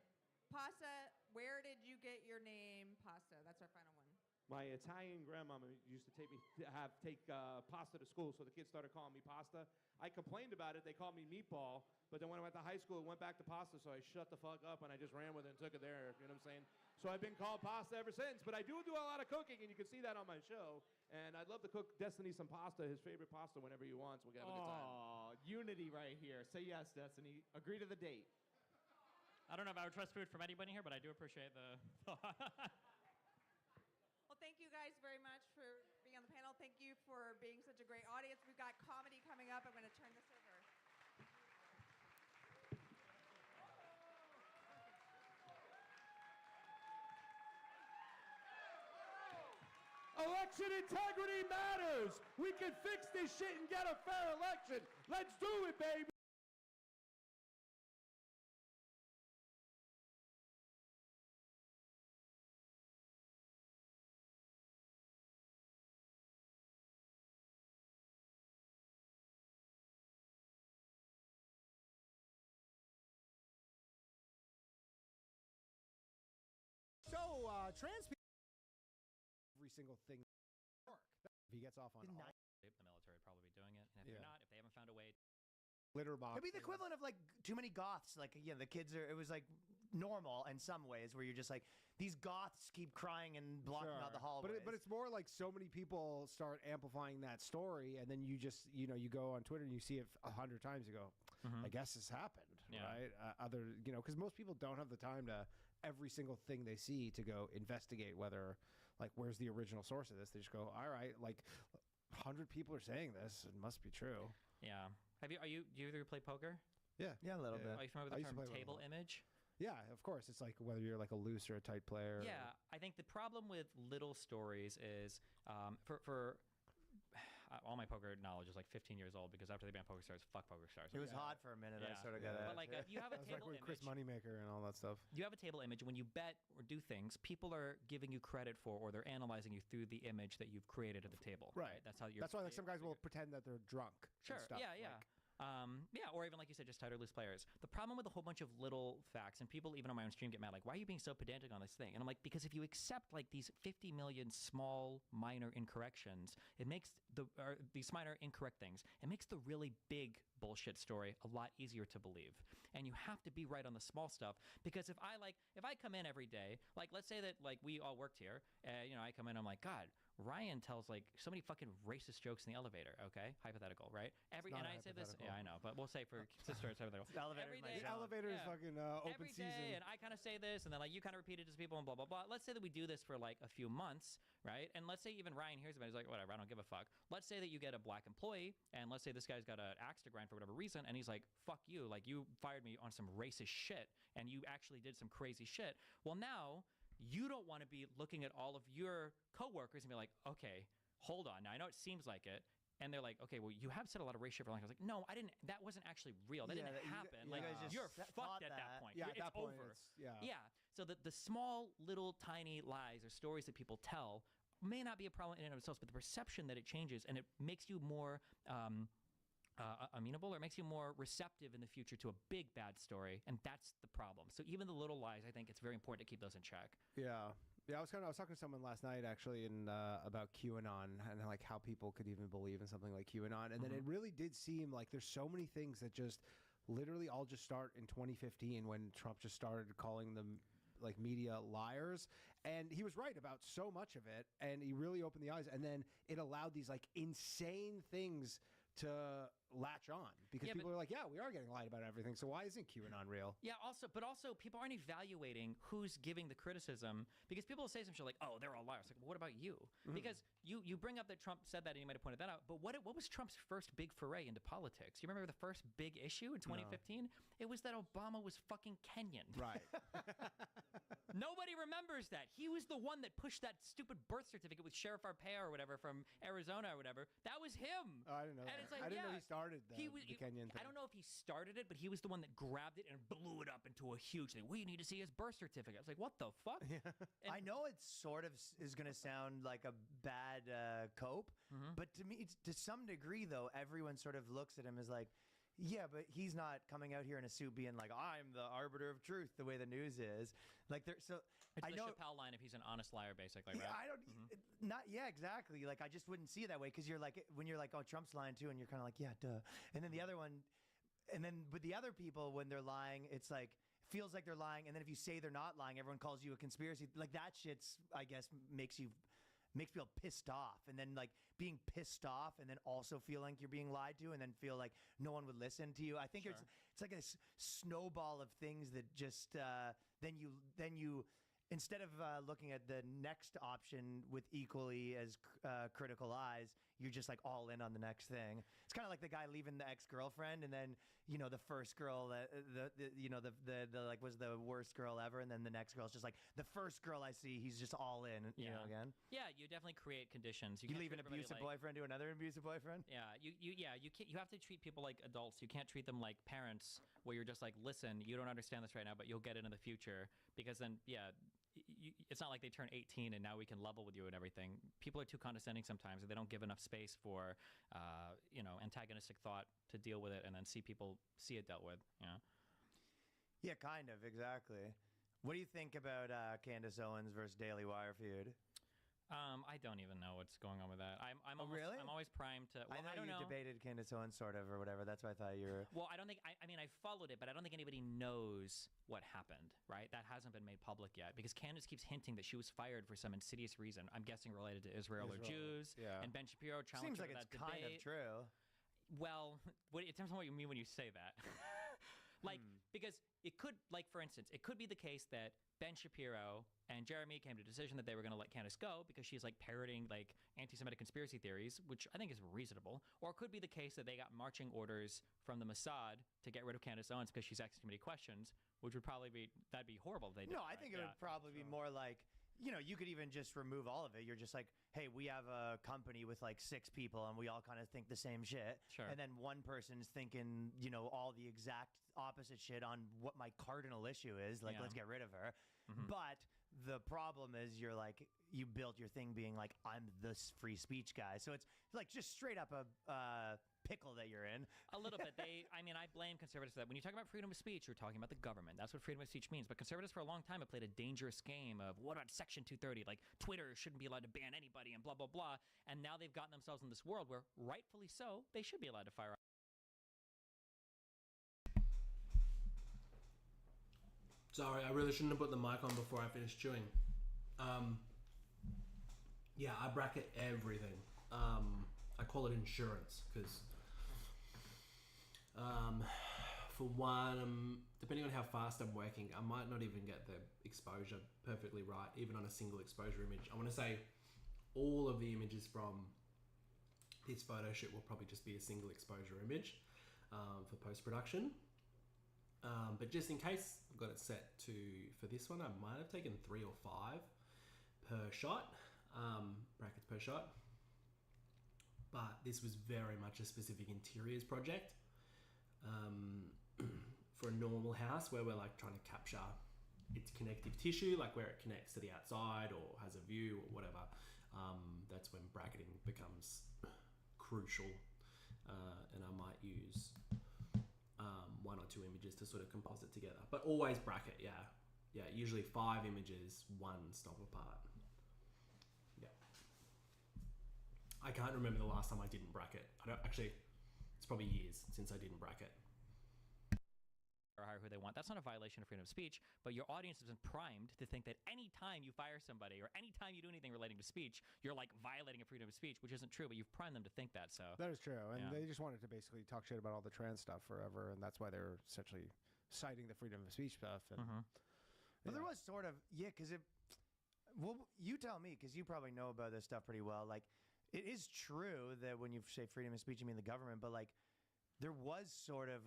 Speaker 3: Pasta, where did you get your name, Pasta? That's our final one.
Speaker 1: My Italian grandmama used to take pasta to school, so the kids started calling me Pasta. I complained about it. They called me Meatball, but then when I went to high school, it went back to Pasta, so I shut the fuck up and I just ran with it and took it there. You know what I'm saying? So I've been called Pasta ever since. But I do a lot of cooking, and you can see that on my show. And I'd love to cook Destiny some pasta, his favorite pasta, whenever he wants. We'll have a good time.
Speaker 2: Oh, unity right here. Say yes, Destiny. Agree to the date.
Speaker 4: I don't know if I would trust food from anybody here, but I do appreciate the.
Speaker 3: Well, thank you guys very much for being on the panel. Thank you for being such a great audience. We've got comedy coming up. I'm going to turn this over.
Speaker 1: Election integrity matters. We can fix this shit and get a fair election. Let's do it, baby.
Speaker 7: So, trans people every single thing work. If he gets off on all
Speaker 4: The military would probably be doing it, and if they're
Speaker 7: Yeah.
Speaker 4: not, if they haven't found a way.
Speaker 7: litter box.
Speaker 8: It'd be the equivalent of like too many goths. Like, yeah, the kids are, it was like normal in some ways where you're just like, these goths keep crying and blocking out the hallways.
Speaker 7: But it's more like so many people start amplifying that story, and then you just, you go on Twitter and you see it 100 times, you go, I guess this happened,
Speaker 4: Yeah.
Speaker 7: right? Because most people don't have the time to, every single thing they see, to go investigate whether, like, where's the original source of this. They just go, all right, like, 100 people are saying this, it must be true.
Speaker 4: Yeah. Do you either play poker?
Speaker 7: Yeah.
Speaker 8: Yeah, a little bit.
Speaker 4: Are you familiar
Speaker 7: I
Speaker 4: with
Speaker 7: used
Speaker 4: the
Speaker 7: to
Speaker 4: term
Speaker 7: play with
Speaker 4: table
Speaker 7: a lot.
Speaker 4: image?
Speaker 7: Yeah, of course. It's like whether you're like a loose or a tight player.
Speaker 4: Yeah, I think the problem with little stories is for all my poker knowledge is like 15 years old because after they banned Poker Stars, fuck Poker Stars.
Speaker 8: It was hot for a minute. I
Speaker 4: Yeah.
Speaker 8: sort of got
Speaker 4: But like if you have a
Speaker 7: That was like
Speaker 4: table
Speaker 7: with Chris
Speaker 4: image,
Speaker 7: Moneymaker and all that stuff.
Speaker 4: you have a table image. When you bet or do things, people are giving you credit for, or they're analyzing you through the image that you've created at the table.
Speaker 7: Right.
Speaker 4: That's how you're.
Speaker 7: That's why like some guys will pretend that they're drunk.
Speaker 4: Sure.
Speaker 7: And stuff.
Speaker 4: Yeah. Yeah. Or even like you said, just tighter loose players. The problem with a whole bunch of little facts, and people even on my own stream get mad, like, why are you being so pedantic on this thing? And I'm like, because if you accept like these 50 million small minor incorrections, it makes these minor incorrect things, it makes the really big bullshit story a lot easier to believe. And you have to be right on the small stuff, because if I come in every day, like let's say that like we all worked here, I come in, I'm like, God, Ryan tells like so many fucking racist jokes in the elevator. Okay, hypothetical, right?
Speaker 7: not
Speaker 4: And I say this,
Speaker 7: hypothetical.
Speaker 4: yeah, I know, but we'll say for sister, it's hypothetical.
Speaker 8: The elevator's
Speaker 4: Every
Speaker 8: my
Speaker 4: day-
Speaker 7: The
Speaker 8: zone.
Speaker 7: elevator is
Speaker 4: Yeah.
Speaker 7: fucking open
Speaker 4: every
Speaker 7: season.
Speaker 4: day, and I kind of say this, and then like you kind of repeat it to people, and blah blah blah. Let's say that we do this for like a few months, right? And let's say even Ryan hears about it, he's like, whatever, I don't give a fuck. Let's say that you get a black employee, and let's say this guy's got an axe to grind for whatever reason, and he's like, fuck you, like you fired me on some racist shit, and you actually did some crazy shit. Well, now you don't want to be looking at all of your coworkers and be like, okay, hold on, now I know it seems like it. And they're like, okay, well, you have said a lot of race shit for long. I was like, no, I didn't. That wasn't actually real. That
Speaker 8: Yeah,
Speaker 4: didn't
Speaker 8: that you-
Speaker 4: happen.
Speaker 8: you
Speaker 4: Like,
Speaker 8: guys just
Speaker 4: you're
Speaker 8: thought
Speaker 4: fucked at
Speaker 8: that.
Speaker 4: that point.
Speaker 7: Yeah, at
Speaker 4: It's
Speaker 7: that point,
Speaker 4: over.
Speaker 7: yeah.
Speaker 4: So the small, little, tiny lies or stories that people tell may not be a problem in and of themselves, but the perception that it changes and it makes you more amenable, or it makes you more receptive in the future to a big bad story, and that's the problem. So even the little lies, I think it's very important to keep those in check.
Speaker 7: Yeah. Yeah, I was talking to someone last night actually about QAnon and like how people could even believe in something like QAnon, and then it really did seem like there's so many things that just literally all just start in 2015 when Trump just started calling them like media liars. And he was right about so much of it, and he really opened the eyes. And then it allowed these like insane things to latch on because
Speaker 9: Yeah,
Speaker 7: people are like, yeah, we are getting lied about everything. So why isn't QAnon real?
Speaker 9: Yeah, but also people aren't evaluating who's giving the criticism because people will say some shit like, "Oh, they're all liars." Like, well, what about you? Because you bring up that Trump said that and you might have pointed that out. But what was Trump's first big foray into politics? You remember the first big issue in 2015? It was that Obama was fucking Kenyan.
Speaker 7: Right.
Speaker 9: Nobody remembers that. He was the one that pushed that stupid birth certificate with Sheriff Arpaio or whatever from Arizona or whatever. That was him.
Speaker 7: Oh, I didn't know
Speaker 9: And
Speaker 7: that.
Speaker 9: it's like,
Speaker 7: I didn't know
Speaker 9: yeah,
Speaker 7: he started the Kenyan thing.
Speaker 9: I don't know if he started it, but he was the one that grabbed it and blew it up into a huge thing. We need to see his birth certificate. It's like, what the fuck?
Speaker 8: I know it sort of is going to sound like a bad cope, but to me, to some degree, though, everyone sort of looks at him as like, yeah, but he's not coming out here in a suit being like, I'm the arbiter of truth, the way the news is. Like,
Speaker 9: It's
Speaker 8: I
Speaker 9: the
Speaker 8: know.
Speaker 9: Chappelle line if he's an honest liar, basically, right?
Speaker 8: Yeah, I don't. Not yeah, exactly. Like I just wouldn't see it that way because you're like when you're like, oh, Trump's lying too, and you're kind of like, yeah, duh. And then the other one, and then with the other people when they're lying, it's like feels like they're lying, and then if you say they're not lying, everyone calls you a conspiracy. Like that shit's, I guess, makes people pissed off, and then like being pissed off, and then also feel like you're being lied to, and then feel like no one would listen to you. I think it's like a snowball of things that just then you. Instead of looking at the next option with equally as critical eyes, you're just like all in on the next thing. It's kind of like the guy leaving the ex-girlfriend, and then the first girl that the like was the worst girl ever, and then the next girl's just like the first girl I see, he's just all in. You know, again.
Speaker 9: Yeah, you definitely create conditions.
Speaker 8: You
Speaker 9: can't
Speaker 8: leave
Speaker 9: treat
Speaker 8: an
Speaker 9: everybody
Speaker 8: abusive
Speaker 9: like-
Speaker 8: boyfriend to another abusive boyfriend.
Speaker 9: Yeah, you have to treat people like adults. You can't treat them like parents, where you're just like, listen, you don't understand this right now, but you'll get it in the future. Because then, it's not like they turn 18 and now we can level with you and everything. People are too condescending sometimes, and they don't give enough space for, antagonistic thought to deal with it, and then see it dealt with.
Speaker 8: Yeah, kind of exactly. What do you think about Candace Owens versus Daily Wire feud?
Speaker 9: I don't even know what's going on with that. I'm
Speaker 8: really?
Speaker 9: I'm always primed to. Well,
Speaker 8: I know
Speaker 9: don't
Speaker 8: you
Speaker 9: know.
Speaker 8: debated Candace Owens sort of or whatever. That's why I thought you were.
Speaker 9: Well, I don't think. I mean, I followed it, but I don't think anybody knows what happened. Right? That hasn't been made public yet because Candace keeps hinting that she was fired for some insidious reason. I'm guessing related to Israel or Jews.
Speaker 7: Yeah.
Speaker 9: And Ben Shapiro challenged
Speaker 8: Seems
Speaker 9: her
Speaker 8: like
Speaker 9: to
Speaker 8: it's
Speaker 9: that
Speaker 8: kind of
Speaker 9: debate.
Speaker 8: true.
Speaker 9: Well, it depends on what you mean when you say that. Because it could, for instance, it could be the case that Ben Shapiro and Jeremy came to a decision that they were going to let Candace go because she's parroting anti-Semitic conspiracy theories, which I think is reasonable. Or it could be the case that they got marching orders from the Mossad to get rid of Candace Owens because she's asking too many questions, which would probably that'd be horrible if they did.
Speaker 8: No, I think it would probably be more like, you could even just remove all of it. You're just like, hey, we have a company with 6 people and we all kind of think the same shit.
Speaker 9: Sure.
Speaker 8: And then one person's thinking, all the exact opposite shit on what my cardinal issue is. Let's get rid of her. But the problem is you built your thing being like, I'm this free speech guy. So it's just straight up a pickle that you're in.
Speaker 9: A little bit. I blame conservatives for that. When you talk about freedom of speech, you're talking about the government. That's what freedom of speech means. But conservatives for a long time have played a dangerous game of what about Section 230? Twitter shouldn't be allowed to ban anybody and blah, blah, blah. And now they've gotten themselves in this world where, rightfully so, they should be allowed to fire.
Speaker 10: Sorry, I really shouldn't have put the mic on before I finished chewing. Yeah, I bracket everything. I call it insurance because, for one, depending on how fast I'm working, I might not even get the exposure perfectly right, even on a single exposure image. I want to say all of the images from this photo shoot will probably just be a single exposure image for post-production. But just in case, I've got it set to, for this one, I might have taken 3 or 5 per shot, brackets per shot. But this was very much a specific interiors project for a normal house where we're trying to capture its connective tissue, where it connects to the outside or has a view or whatever. That's when bracketing becomes crucial, and I might use 1 or 2 images to sort of composite together, but always bracket. Yeah, usually 5 images, 1 stop apart. Yeah, I can't remember the last time I didn't bracket. I don't actually. It's probably years since I didn't bracket.
Speaker 9: who they want. That's not a violation of freedom of speech, but your audience has been primed to think that any time you fire somebody or any time you do anything relating to speech, you're like violating a freedom of speech, which isn't true, but you've primed them to think that. So
Speaker 7: That is true, and
Speaker 9: Yeah.
Speaker 7: they just wanted to basically talk shit about all the trans stuff forever, and that's why they're essentially citing the freedom of speech stuff. And
Speaker 8: But there was sort of, because it. Well, you tell me, because you probably know about this stuff pretty well. Like, it is true that when you say freedom of speech, you mean the government, but like, there was sort of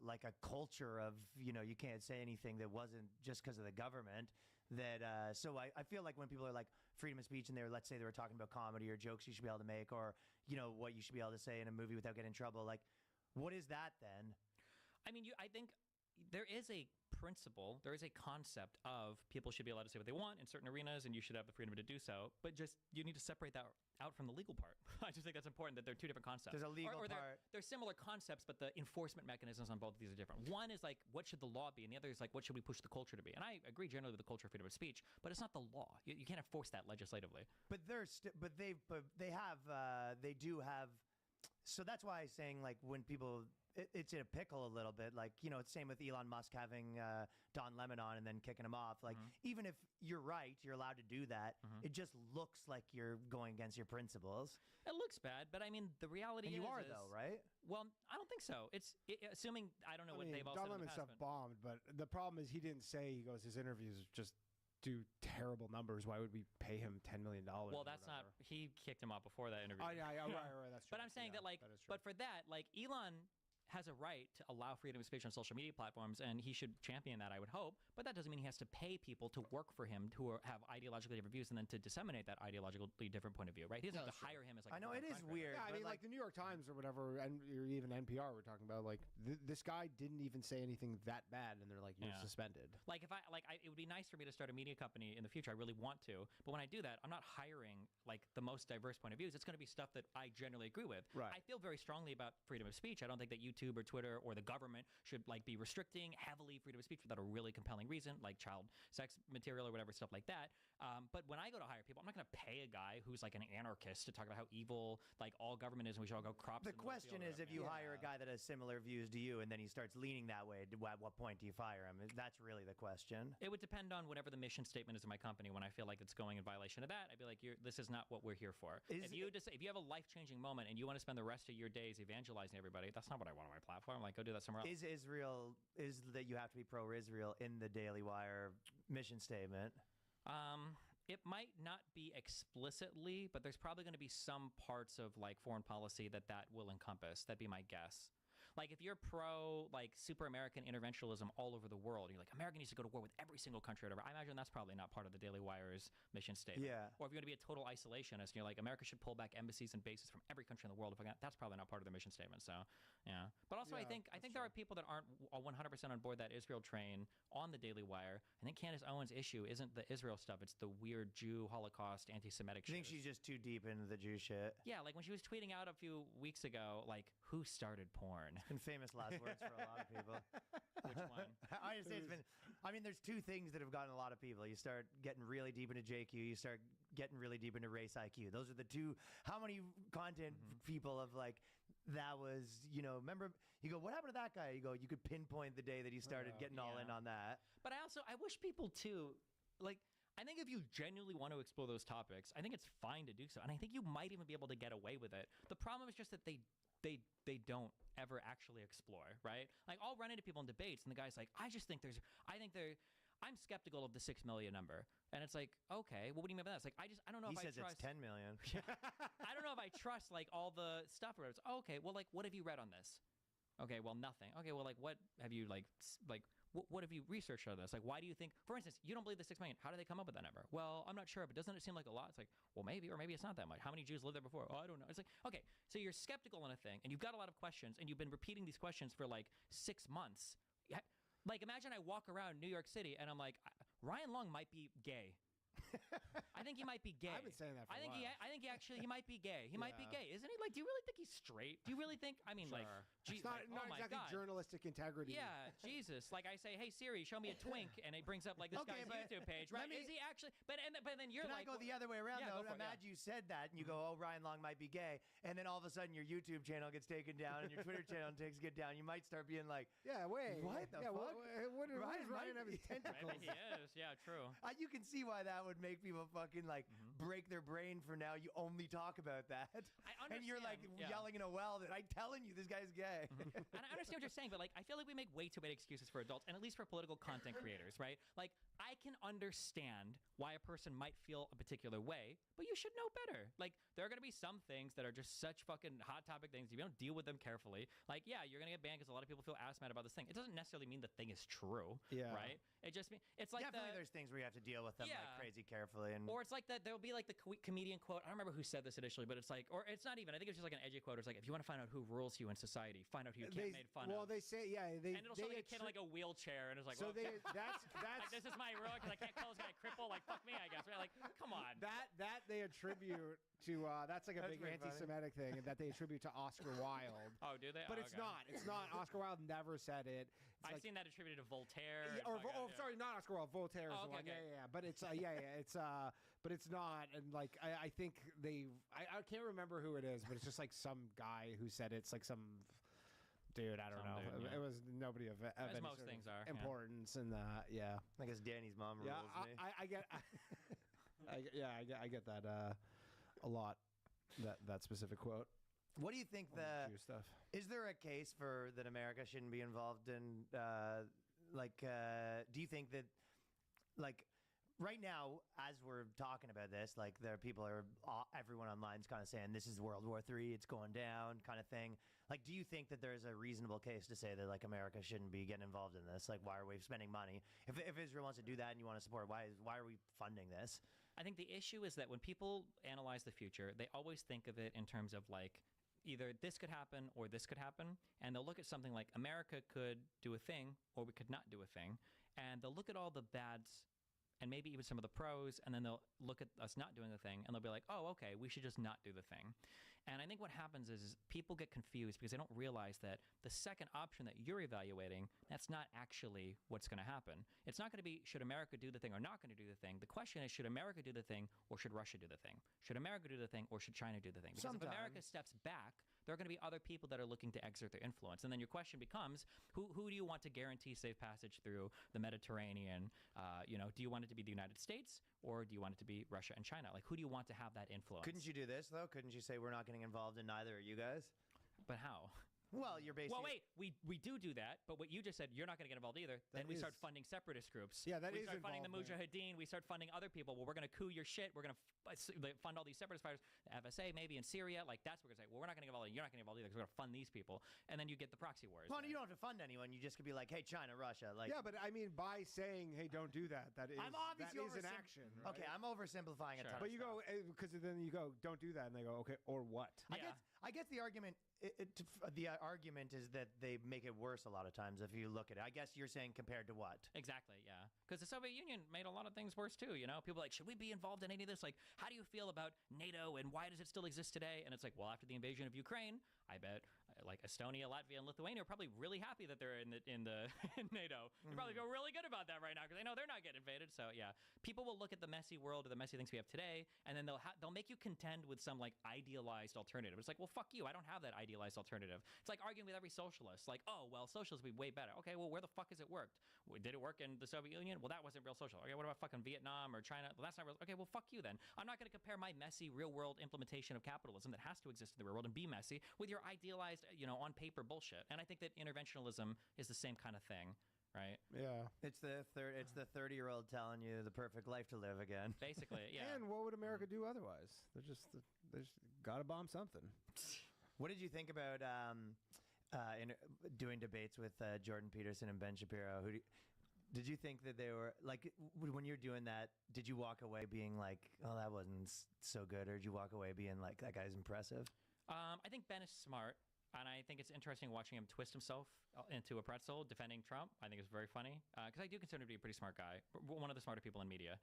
Speaker 8: like a culture of, you can't say anything that wasn't just because of the government. That so I feel like when people are like freedom of speech and let's say they were talking about comedy or jokes you should be able to make, or what you should be able to say in a movie without getting in trouble, like what is that then?
Speaker 9: I mean, I think there is a principle, there is a concept of people should be allowed to say what they want in certain arenas, and you should have the freedom to do so. But just you need to separate that out from the legal part. I just think that's important that they're two different concepts.
Speaker 8: There's a legal
Speaker 9: or
Speaker 8: part.
Speaker 9: They're similar concepts, but the enforcement mechanisms on both of these are different. One is like, what should the law be, and the other is like, what should we push the culture to be? And I agree generally with the culture of freedom of speech, but it's not the law. You can't enforce that legislatively.
Speaker 8: But they do have. So that's why I'm saying like when people. It's in a pickle a little bit. Like, it's same with Elon Musk having Don Lemon on and then kicking him off. Like, even if you're right, you're allowed to do that. It just looks like you're going against your principles.
Speaker 9: It looks bad, but I mean, the reality
Speaker 8: And you
Speaker 9: is...
Speaker 8: are, though, right?
Speaker 9: Well, I don't think so. Assuming, I don't know what they've all
Speaker 7: Don
Speaker 9: said in
Speaker 7: Lemon
Speaker 9: the past,
Speaker 7: stuff
Speaker 9: but-
Speaker 7: bombed, but the problem is he didn't say, he goes, his interviews just do terrible numbers. Why would we pay him $10 million?
Speaker 9: Well, that's not... He kicked him off before that interview.
Speaker 7: Oh, yeah, right, that's true.
Speaker 9: But I'm saying
Speaker 7: Yeah,
Speaker 9: that, like,
Speaker 7: that is true.
Speaker 9: but for that, like, Elon has a right to allow freedom of speech on social media platforms, and he should champion that, I would hope. But that doesn't mean he has to pay people to work for him who have ideologically different views and then to disseminate that ideologically different point of view, right? He doesn't have to hire him as like.
Speaker 8: I know it is weird.
Speaker 7: Yeah, I
Speaker 8: but
Speaker 7: mean, like the New York Times or whatever, and or even NPR, we're talking about, like, this guy didn't even say anything that bad, and they're like, you're
Speaker 9: Yeah.
Speaker 7: suspended.
Speaker 9: Like if it would be nice for me to start a media company in the future. I really want to, but when I do that, I'm not hiring like the most diverse point of views. It's going to be stuff that I generally agree with.
Speaker 7: Right.
Speaker 9: I feel very strongly about freedom of speech. I don't think that YouTube or Twitter or the government should like be restricting heavily freedom of speech without a really compelling reason, like child sex material or whatever, stuff like that. But when I go to hire people, I'm not going to pay a guy who's like an anarchist to talk about how evil like all government is and we should all go crops.
Speaker 8: The question is, if you hire a guy that has similar views to you and then he starts leaning that way, at what point do you fire him? That's really the question.
Speaker 9: It would depend on whatever the mission statement is of my company. When I feel like it's going in violation of that, I'd be like, this is not what we're here for. If you have a life-changing moment and you want to spend the rest of your days evangelizing everybody, that's not what I want on my platform. Like, go do that somewhere else.
Speaker 8: Is that you have to be pro-Israel in the Daily Wire mission statement?
Speaker 9: It might not be explicitly, but there's probably going to be some parts of like foreign policy that will encompass. That'd be my guess. Like if you're pro like super American interventionism all over the world, and you're like America needs to go to war with every single country or whatever, I imagine that's probably not part of the Daily Wire's mission statement.
Speaker 8: Yeah.
Speaker 9: Or if you're going to be a total isolationist and you're like America should pull back embassies and bases from every country in the world, that's probably not part of their mission statement. So yeah. But also I think there are people that aren't 100% on board that Israel train on the Daily Wire. I think Candace Owens' issue isn't the Israel stuff; it's the weird Jew Holocaust anti-Semitic.
Speaker 8: You think she's just too deep into the Jew shit?
Speaker 9: Yeah, like when she was tweeting out a few weeks ago, like who started porn?
Speaker 8: It's been famous last words for a lot of people.
Speaker 9: Which one?
Speaker 8: I just say it's been. I mean, there's two things that have gotten a lot of people. You start getting really deep into JQ. You start getting really deep into race IQ. Those are the two. How many content people have like that was? Remember? You go, what happened to that guy? You go, you could pinpoint the day that he started getting all in on that.
Speaker 9: But I wish people too, like. I think if you genuinely want to explore those topics, I think it's fine to do so, and I think you might even be able to get away with it. The problem is just that they don't ever actually explore, right? Like I'll run into people in debates, and the guy's like, I'm skeptical of the 6 million number, and it's like, okay, well, what do you mean by that? It's like I don't know
Speaker 8: He
Speaker 9: if
Speaker 8: says
Speaker 9: I trust.
Speaker 8: it's 10 million.
Speaker 9: I don't know if I trust like all the stuff. Where it's okay, well, like what have you read on this? Okay, well, nothing. Okay, well, like what have you what have you researched on this? Like, why do you think, for instance, you don't believe the 6 million? How do they come up with that number? Well, I'm not sure, but doesn't it seem like a lot? It's like, well, maybe, or maybe it's not that much. How many Jews lived there before? Oh, I don't know. It's like, okay, so you're skeptical on a thing, and you've got a lot of questions, and you've been repeating these questions for like 6 months. Like, imagine I walk around New York City, and I'm like, Ryan Long might be gay. I think he might be gay.
Speaker 7: I've been saying that for
Speaker 9: I
Speaker 7: a
Speaker 9: think
Speaker 7: while.
Speaker 9: I think he might be gay. He might be
Speaker 7: Yeah.
Speaker 9: gay, isn't he? Like, do you really think he's straight? Do you really think? I mean, like,
Speaker 7: It's
Speaker 9: gee,
Speaker 7: not,
Speaker 9: like,
Speaker 7: not
Speaker 9: oh my
Speaker 7: exactly
Speaker 9: God.
Speaker 7: journalistic integrity.
Speaker 9: Yeah, Jesus. Like I say, hey Siri, show me a twink, and it brings up like this
Speaker 8: Okay,
Speaker 9: guy's
Speaker 8: but
Speaker 9: YouTube page,
Speaker 8: let
Speaker 9: right?
Speaker 8: me-
Speaker 9: Is he actually? But then you're
Speaker 8: Can
Speaker 9: like,
Speaker 8: I go the other way around,
Speaker 9: yeah,
Speaker 8: though?
Speaker 9: go for it, yeah.
Speaker 8: Imagine you said that, and you go, oh, Ryan Long might be gay, and then all of a sudden your YouTube channel gets taken down, and your Twitter channel get down. You might start being like,
Speaker 7: Yeah, wait.
Speaker 8: What the
Speaker 7: yeah,
Speaker 8: fuck?
Speaker 7: What does
Speaker 8: Ryan
Speaker 7: Ryan
Speaker 8: might
Speaker 7: have his
Speaker 8: be-
Speaker 7: tentacles?
Speaker 9: Maybe he is. Yeah, true.
Speaker 8: you can see why that would make people fucking like break their brain for now. You only talk about that.
Speaker 9: I
Speaker 8: And you're like
Speaker 9: understand, yeah.
Speaker 8: yelling in a well that I'm telling you this guy's gay.
Speaker 9: And I understand what you're saying, but like I feel like we make way too many excuses for adults, and at least for political content creators, right? Like I can understand why a person might feel a particular way, but you should know better. Like there are going to be some things that are just such fucking hot topic things. If you don't deal with them carefully, like yeah, you're going to get banned because a lot of people feel ass mad about this thing. It doesn't necessarily mean the thing is true,
Speaker 7: Yeah.
Speaker 9: right? It just means it's like
Speaker 8: Definitely,
Speaker 9: the,
Speaker 8: there's things where you have to deal with them like
Speaker 9: Yeah.
Speaker 8: crazy carefully. And
Speaker 9: Or it's like that. There'll be like the comedian quote. I don't remember who said this initially, but it's like, or it's not even. I think it's just like an edgy quote. It's like, if you want to find out who rules you in society, find out who you can't made fun
Speaker 7: well,
Speaker 9: of.
Speaker 7: they say, yeah, they.
Speaker 9: And it'll
Speaker 7: they
Speaker 9: show like a kid in like a wheelchair, and it's like,
Speaker 7: so
Speaker 9: well,
Speaker 7: they. That's
Speaker 9: like, this is my rule because I can't call this guy a cripple. Like, fuck me, I guess. Right? Like, come on.
Speaker 7: that they attribute to. That's like a
Speaker 8: That's
Speaker 7: big
Speaker 8: pretty funny.
Speaker 7: anti-Semitic thing that they attribute to Oscar Wilde.
Speaker 9: Oh, do they?
Speaker 7: But
Speaker 9: Oh,
Speaker 7: it's
Speaker 9: okay.
Speaker 7: not. It's not. Oscar Wilde never said it. It's
Speaker 9: I've
Speaker 7: like,
Speaker 9: seen that attributed to Voltaire.
Speaker 7: Yeah,
Speaker 9: and
Speaker 7: or
Speaker 9: fucking-
Speaker 7: oh,
Speaker 9: yeah.
Speaker 7: sorry, not Oscar Wilde. Voltaire is
Speaker 9: Oh,
Speaker 7: the
Speaker 9: okay,
Speaker 7: one.
Speaker 9: okay.
Speaker 7: Yeah. But it's it's but it's not. And like I think I can't remember who it is, but it's just like some guy who said it. It's like some dude. I don't
Speaker 9: Some
Speaker 7: know.
Speaker 9: dude, yeah.
Speaker 7: It was nobody of any
Speaker 9: most
Speaker 7: sort
Speaker 9: things
Speaker 7: of
Speaker 9: are, yeah.
Speaker 7: importance in that. Yeah.
Speaker 8: I guess Danny's mom rules
Speaker 7: Yeah.
Speaker 8: me.
Speaker 7: I get. I get that a lot. That specific quote.
Speaker 8: What do you think
Speaker 7: on the Jew stuff.
Speaker 8: Is there a case for that America shouldn't be involved in do you think that like right now as we're talking about this like there are people are everyone online's kind of saying this is World War III, it's going down kind of thing. Like do you think that there's a reasonable case to say that like America shouldn't be getting involved in this? Like why are we spending money? If Israel wants to do that and you want to support, why are we funding this?
Speaker 9: I think the issue is that when people analyze the future, they always think of it in terms of like either this could happen or this could happen, and they'll look at something like America could do a thing or we could not do a thing, and they'll look at all the bads and maybe even some of the pros, and then they'll look at us not doing the thing and they'll be like, oh, okay, we should just not do the thing. And I think what happens is people get confused because they don't realize that the second option that you're evaluating, that's not actually what's going to happen. It's not going to be, should America do the thing or not going to do the thing? The question is, should America do the thing or should Russia do the thing? Should America do the thing or should China do the thing? Because if America steps back, there are going to be other people that are looking to exert their influence. And then your question becomes, who do you want to guarantee safe passage through the Mediterranean? Do you want it to be the United States or do you want it to be Russia and China? Like, who do you want to have that influence?
Speaker 8: Couldn't you do this though? Couldn't you say we're not getting involved in neither are you guys?
Speaker 9: But how?
Speaker 8: Well, you're basically
Speaker 9: Well, wait, we do that, but what you just said, you're not going to get involved either. Then we start funding separatist groups.
Speaker 7: Yeah, that
Speaker 9: we
Speaker 7: is
Speaker 9: start funding the
Speaker 7: involvement.
Speaker 9: Mujahideen. We start funding other people. Well, we're going to coup your shit. We're going to fund all these separatist fighters. The FSA, maybe in Syria. Like, that's what we're going to say. Well, we're not going to get involved. You're not going to get involved either because we're going to fund these people. And then you get the proxy wars.
Speaker 8: Well,
Speaker 9: right?
Speaker 8: you don't have to fund anyone. You just could be like, hey, China, Russia. Like,
Speaker 7: Yeah, but I mean, by saying, "Hey, don't do that," that is
Speaker 8: I'm obviously
Speaker 7: that is an action. Right?
Speaker 8: Okay, I'm oversimplifying a
Speaker 9: Sure.
Speaker 8: ton.
Speaker 7: But
Speaker 8: of
Speaker 7: you
Speaker 8: stuff.
Speaker 7: go because then you go, "Don't do that," and they go, "Okay, or what?"
Speaker 9: Yeah.
Speaker 8: I guess the argument the argument is that they make it worse a lot of times if you look at it. I guess you're saying compared to what?
Speaker 9: Exactly, yeah. Because the Soviet Union made a lot of things worse too, you know? People are like, should we be involved in any of this? Like, how do you feel about NATO and why does it still exist today? And it's like, well, after the invasion of Ukraine, I bet like Estonia, Latvia, and Lithuania are probably really happy that they're in NATO. They probably feel really good about that right now because they know they're not getting invaded. So yeah, people will look at the messy world or the messy things we have today, and then they'll make you contend with some like idealized alternative. It's like, well, fuck you. I don't have that idealized alternative. It's like arguing with every socialist. Like, oh, well, socialism would be way better. Okay, well, where the fuck has it worked? Did it work in the Soviet Union? Well, that wasn't real social. Okay, what about fucking Vietnam or China? Well, that's not real. Okay, well, fuck you then. I'm not going to compare my messy real world implementation of capitalism that has to exist in the real world and be messy with your idealized, on paper bullshit. And I think that interventionalism is the same kind of thing, right?
Speaker 7: Yeah.
Speaker 8: It's the 30-year-old telling you the perfect life to live again.
Speaker 9: Basically, yeah.
Speaker 7: And what would America do otherwise? They just gotta bomb something.
Speaker 8: What did you think about doing debates with Jordan Peterson and Ben Shapiro? Did you think that they were like when you're doing that? Did you walk away being like, "Oh, that wasn't so good," or did you walk away being like, "That guy's impressive"?
Speaker 9: I think Ben is smart.
Speaker 4: And I think it's interesting watching him twist himself into a pretzel defending Trump. I think it's very funny because I do consider him to be a pretty smart guy, one of the smarter people in media.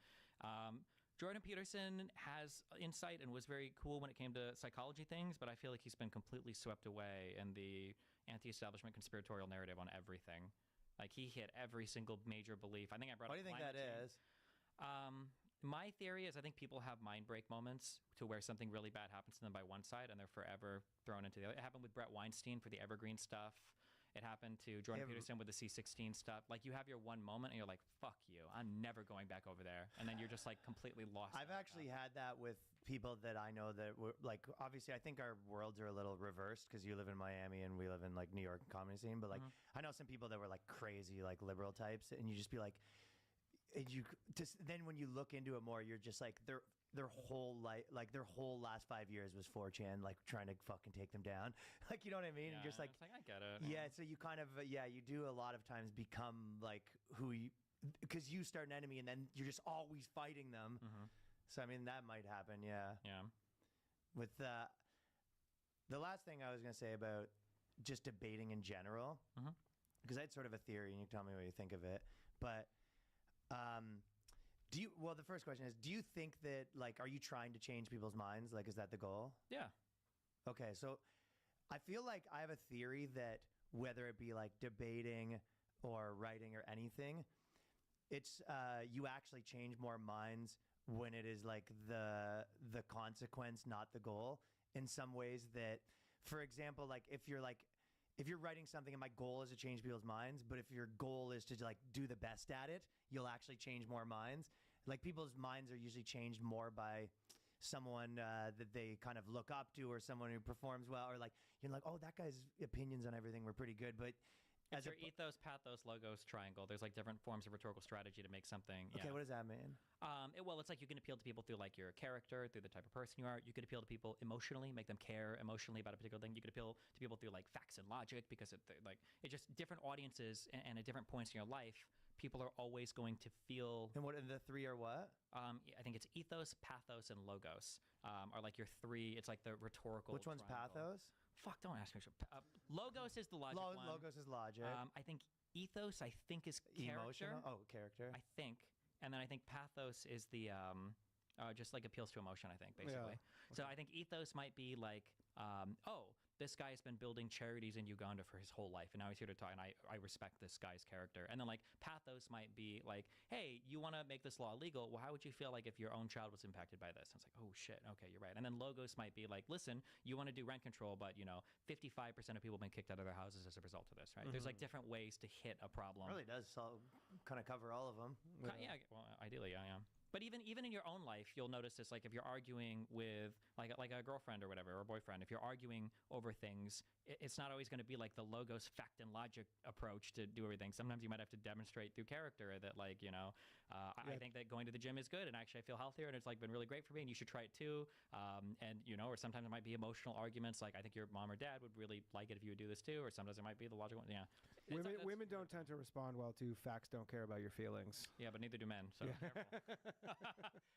Speaker 4: Jordan Peterson has insight and was very cool when it came to psychology things, but I feel like he's been completely swept away in the anti-establishment conspiratorial narrative on everything. Like he hit every single major belief. I think I brought
Speaker 8: What
Speaker 4: up
Speaker 8: do you think that
Speaker 4: climate
Speaker 8: is?
Speaker 4: change. My theory is I think people have mind break moments to where something really bad happens to them by one side and they're forever thrown into the other. It happened with Brett Weinstein for the Evergreen stuff. It happened to Jordan Peterson with the C-16 stuff. Like you have your one moment and you're like, fuck you, I'm never going back over there. And then you're just like completely lost.
Speaker 8: I've actually had that with people that I know that were like, obviously I think our worlds are a little reversed because you live in Miami and we live in like New York comedy scene. But like, I know some people that were like crazy, like liberal types and you just be like, and you just, then when you look into it more, you're just like, their whole life, like their whole last 5 years was 4chan, like trying to fucking take them down. Like, you know what I mean?
Speaker 4: Yeah,
Speaker 8: And just like,
Speaker 4: it's like, I get it.
Speaker 8: yeah. So you kind of, you do a lot of times become like who you, because you start an enemy and then you're just always fighting them. So, I mean, that might happen. Yeah.
Speaker 4: Yeah.
Speaker 8: With the last thing I was going to say about just debating in general, because I had sort of a theory and you tell me what you think of it. But, well, the first question is, do you think that, like, are you trying to change people's minds? Like, is that the goal?
Speaker 4: Yeah.
Speaker 8: Okay, so I feel like I have a theory that whether it be like debating or writing or anything, it's you actually change more minds when it is like the consequence, not the goal. In some ways that, for example, like if you're writing something and my goal is to change people's minds, but if your goal is to like do the best at it, you'll actually change more minds. Like people's minds are usually changed more by someone that they kind of look up to or someone who performs well, or like you're like, oh, that guy's opinions on everything were pretty good, but
Speaker 4: It's your ethos, pathos, logos triangle. There's like different forms of rhetorical strategy to make something.
Speaker 8: Okay, what does that mean?
Speaker 4: Well, it's like you can appeal to people through like your character, through the type of person you are. You could appeal to people emotionally, make them care emotionally about a particular thing. You could appeal to people through like facts and logic because it's just different audiences and at different points in your life. People are always going to feel.
Speaker 8: And what the three are what?
Speaker 4: I think it's ethos, pathos, and logos are like your three. It's like the rhetorical.
Speaker 8: Which one's
Speaker 4: triangle.
Speaker 8: pathos?
Speaker 4: Fuck, don't ask me. Logos is the logic one.
Speaker 8: Logos is logic.
Speaker 4: I think ethos, I think, is character.
Speaker 8: Emotional? Oh, character.
Speaker 4: I think. And then I think pathos is the just like appeals to emotion, I think, basically.
Speaker 7: Yeah.
Speaker 4: So I think ethos might be like, this guy has been building charities in Uganda for his whole life, and now he's here to talk, and I respect this guy's character. And then like pathos might be like, hey, you want to make this law illegal? Well, how would you feel like if your own child was impacted by this? And it's like, oh shit, okay, you're right. And then logos might be like, listen, you want to do rent control, but 55% of people have been kicked out of their houses as a result of this, right? There's like different ways to hit a problem.
Speaker 8: Really does kind of cover all of them.
Speaker 4: Yeah, well, ideally, yeah. But even in your own life, you'll notice this. Like if you're arguing with like a girlfriend or whatever, or a boyfriend, if you're arguing over things, it's not always going to be like the logos, fact, and logic approach to do everything. Sometimes you might have to demonstrate through character that I think that going to the gym is good, and actually I feel healthier, and it's like been really great for me, and you should try it too. Or sometimes it might be emotional arguments, like I think your mom or dad would really like it if you would do this too, or sometimes it might be the logical one. Yeah.
Speaker 7: Women don't tend to respond well to facts don't care about your feelings.
Speaker 4: Yeah, but neither do men. So careful.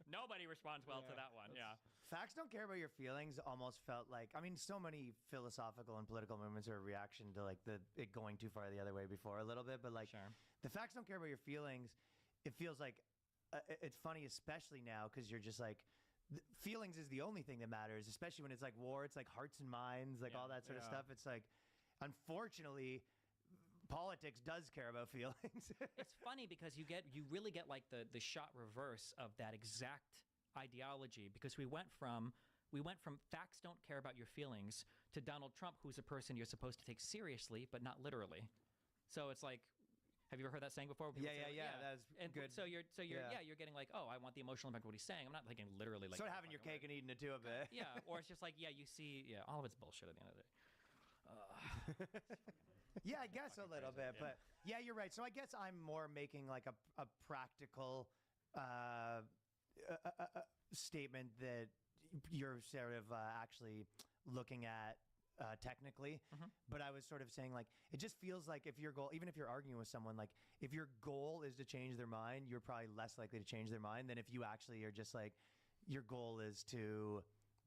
Speaker 4: Nobody responds well to that one. Yeah.
Speaker 8: Facts don't care about your feelings almost felt like, I mean, so many philosophical and political movements are a reaction to like it going too far the other way before a little bit, but like the facts don't care about your feelings. It feels like it's funny, especially now, because you're just like, feelings is the only thing that matters, especially when it's like war. It's like hearts and minds, like all that sort of stuff. It's like, unfortunately, politics does care about feelings.
Speaker 4: It's funny because you really get like the shot reverse of that exact ideology, because we went from facts don't care about your feelings to Donald Trump, who's a person you're supposed to take seriously but not literally. So it's like, have you ever heard that saying before?
Speaker 8: Yeah. That's good.
Speaker 4: So you're getting like, oh, I want the emotional impact of what he's saying. I'm not thinking literally like.
Speaker 8: Sort of having your cake and eating it too a bit.
Speaker 4: Yeah, or it's just like, you see, all of it's bullshit at the end of the day.
Speaker 8: Yeah, I guess a little bit, but yeah, you're right. So I guess I'm more making like a practical statement that you're sort of actually looking at technically. But I was sort of saying like, it just feels like if your goal, even if you're arguing with someone, like if your goal is to change their mind, you're probably less likely to change their mind than if you actually are just like, your goal is to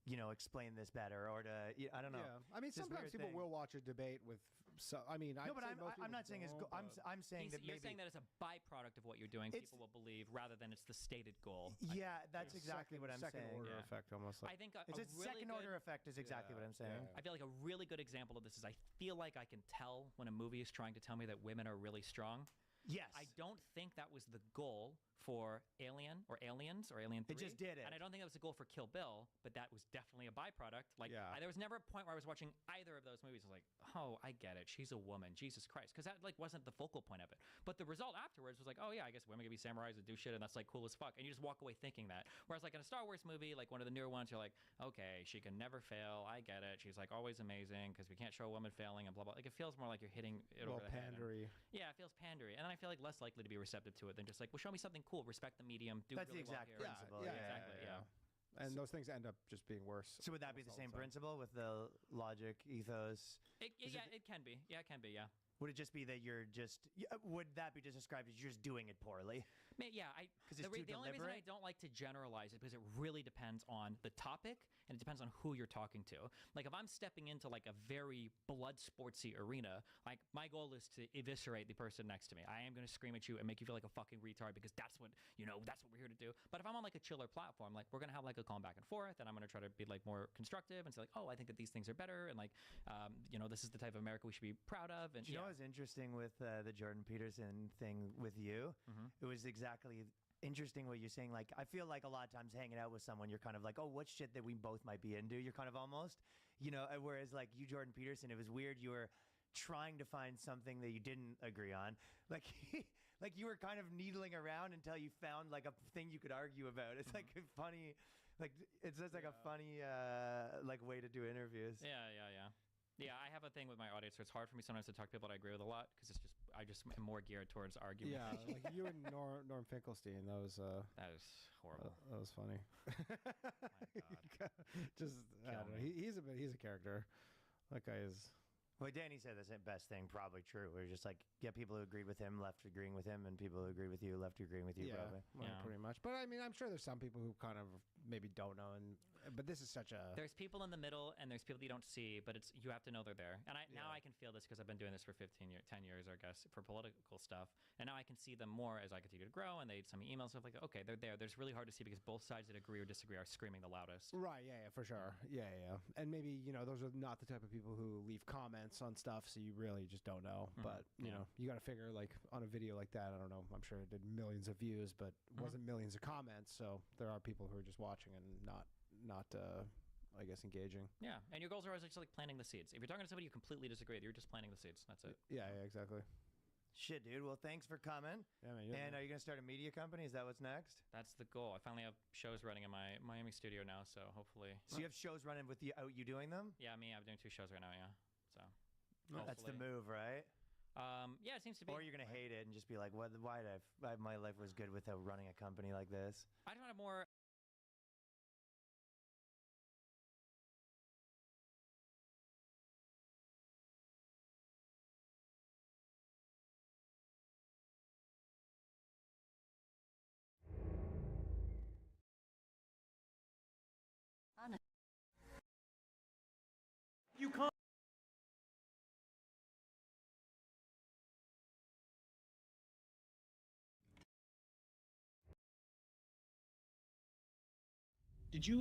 Speaker 8: explain this better or to I don't know.
Speaker 7: Yeah, I mean,
Speaker 8: It's this
Speaker 7: sometimes
Speaker 8: weird
Speaker 7: people
Speaker 8: thing.
Speaker 7: will watch a debate with. So I mean,
Speaker 8: No, but
Speaker 7: I'd say most
Speaker 8: I'm
Speaker 7: people
Speaker 8: not saying it's.
Speaker 7: don't, but-
Speaker 8: I'm saying that
Speaker 9: You're
Speaker 8: maybe.
Speaker 9: saying that as a byproduct of what you're doing,
Speaker 8: It's-
Speaker 9: people will believe rather than it's the stated goal.
Speaker 8: Yeah, that's exactly what I'm
Speaker 7: second
Speaker 8: saying.
Speaker 7: order
Speaker 9: Yeah.
Speaker 7: effect, almost like.
Speaker 9: I think
Speaker 8: It's a
Speaker 9: really
Speaker 8: second
Speaker 9: good,
Speaker 8: order effect is exactly
Speaker 7: Yeah,
Speaker 8: what I'm saying.
Speaker 7: yeah.
Speaker 9: I feel like a really good example of this is I feel like I can tell when a movie is trying to tell me that women are really strong.
Speaker 8: Yes.
Speaker 9: I don't think that was the goal for Alien or Aliens or Alien 3.
Speaker 8: It just did it.
Speaker 9: And I don't think that was the goal for Kill Bill, but that was definitely a byproduct. Like,
Speaker 7: Yeah.
Speaker 9: there was never a point where I was watching either of those movies. I was like, oh, I get it. She's a woman. Jesus Christ. Because that, like, wasn't the focal point of it. But the result afterwards was like, oh, yeah, I guess women can be samurais and do shit, and that's, like, cool as fuck. And you just walk away thinking that. Whereas, like, in a Star Wars movie, like one of the newer ones, you're like, okay, she can never fail. I get it. She's, like, always amazing because we can't show a woman failing and blah, blah. Like, it feels more like you're hitting it
Speaker 7: A little
Speaker 9: over the head.
Speaker 7: pandery.
Speaker 9: Yeah, it feels pandery. And then I feel like less likely to be receptive to it than just like, well, show me something cool, respect the medium, do
Speaker 8: That's
Speaker 9: really
Speaker 8: the exact
Speaker 9: well here.
Speaker 8: principle.
Speaker 7: Yeah,
Speaker 8: Yeah,
Speaker 9: exactly, yeah.
Speaker 7: And those things end up just being worse.
Speaker 8: So would that be the
Speaker 7: almost all
Speaker 8: same
Speaker 7: time.
Speaker 8: principle with the logic, ethos?
Speaker 9: It can be. Yeah, it can be, yeah.
Speaker 8: Would it just be that you're just? Would that be just described as you're just doing it poorly?
Speaker 9: Yeah,
Speaker 8: 'Cause it's too
Speaker 9: the only reason I
Speaker 8: deliberate?
Speaker 9: don't like to generalize it because it really depends on the topic and it depends on who you're talking to. Like if I'm stepping into like a very blood sportsy arena, like my goal is to eviscerate the person next to me. I am going to scream at you and make you feel like a fucking retard because that's what that's what we're here to do. But if I'm on like a chiller platform, like we're going to have like a calm back and forth, and I'm going to try to be like more constructive and say like, oh, I think that these things are better, and like, this is the type of America we should be proud of. And
Speaker 8: Do you know what's interesting with the Jordan Peterson thing with you?
Speaker 9: Mhm.
Speaker 8: It was exactly interesting what you're saying. Like, I feel like a lot of times hanging out with someone, you're kind of like, oh, what shit that we both might be into? You're kind of almost, whereas like you, Jordan Peterson, it was weird. You were trying to find something that you didn't agree on. Like, like you were kind of needling around until you found like a thing you could argue about. It's like a funny, like, it's just like a funny, like way to do interviews.
Speaker 9: Yeah, I have a thing with my audience where it's hard for me sometimes to talk to people that I agree with a lot because I just am more geared towards argument.
Speaker 7: Yeah, like you and Norm Finkelstein. That was
Speaker 9: That is horrible.
Speaker 7: that was funny.
Speaker 9: God.
Speaker 7: Just I don't know. He's a character. That guy is.
Speaker 8: Well, Danny said the best thing, probably true. We're just like, people who agreed with him left agreeing with him, and people who agree with you left agreeing with you, probably.
Speaker 7: well,
Speaker 9: Yeah.
Speaker 7: pretty much. But I mean, I'm sure there's some people who kind of maybe don't know, but this is such a.
Speaker 9: There's people in the middle, and there's people that you don't see, but you have to know they're there. And now I can feel this because I've been doing this for 10 years, I guess, for political stuff. And now I can see them more as I continue to grow, and they send me emails, stuff like that. Okay, they're there. There's really hard to see because both sides that agree or disagree are screaming the loudest.
Speaker 7: Right, yeah, for sure. Yeah. And maybe, those are not the type of people who leave comments on stuff, so you really just don't know.
Speaker 9: Mhm.
Speaker 7: But, you know, you got to figure, like, on a video like that, I don't know, I'm sure it did millions of views, but it wasn't millions of comments, so there are people who are just watching and not I guess, engaging.
Speaker 9: Yeah, and your goals are always just like planting the seeds. If you're talking to somebody you completely disagree with, you're just planting the seeds. That's it.
Speaker 7: Yeah, exactly.
Speaker 8: Shit, dude. Well, thanks for coming.
Speaker 7: Yeah, man.
Speaker 8: And are you going to start a media company? Is that what's next?
Speaker 9: That's the goal. I finally have shows running in my Miami studio now, so hopefully.
Speaker 8: So you have shows running with you doing them?
Speaker 9: Yeah, I'm doing 2 shows right now. Yeah, so.
Speaker 8: That's the
Speaker 9: hopefully.
Speaker 8: move, right?
Speaker 9: Yeah, it seems to be.
Speaker 8: Or you're going to hate it and just be like, why my life was good without running a company like this?
Speaker 9: I don't have more.
Speaker 6: You can't. Did you?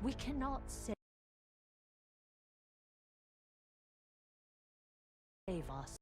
Speaker 11: We cannot save us.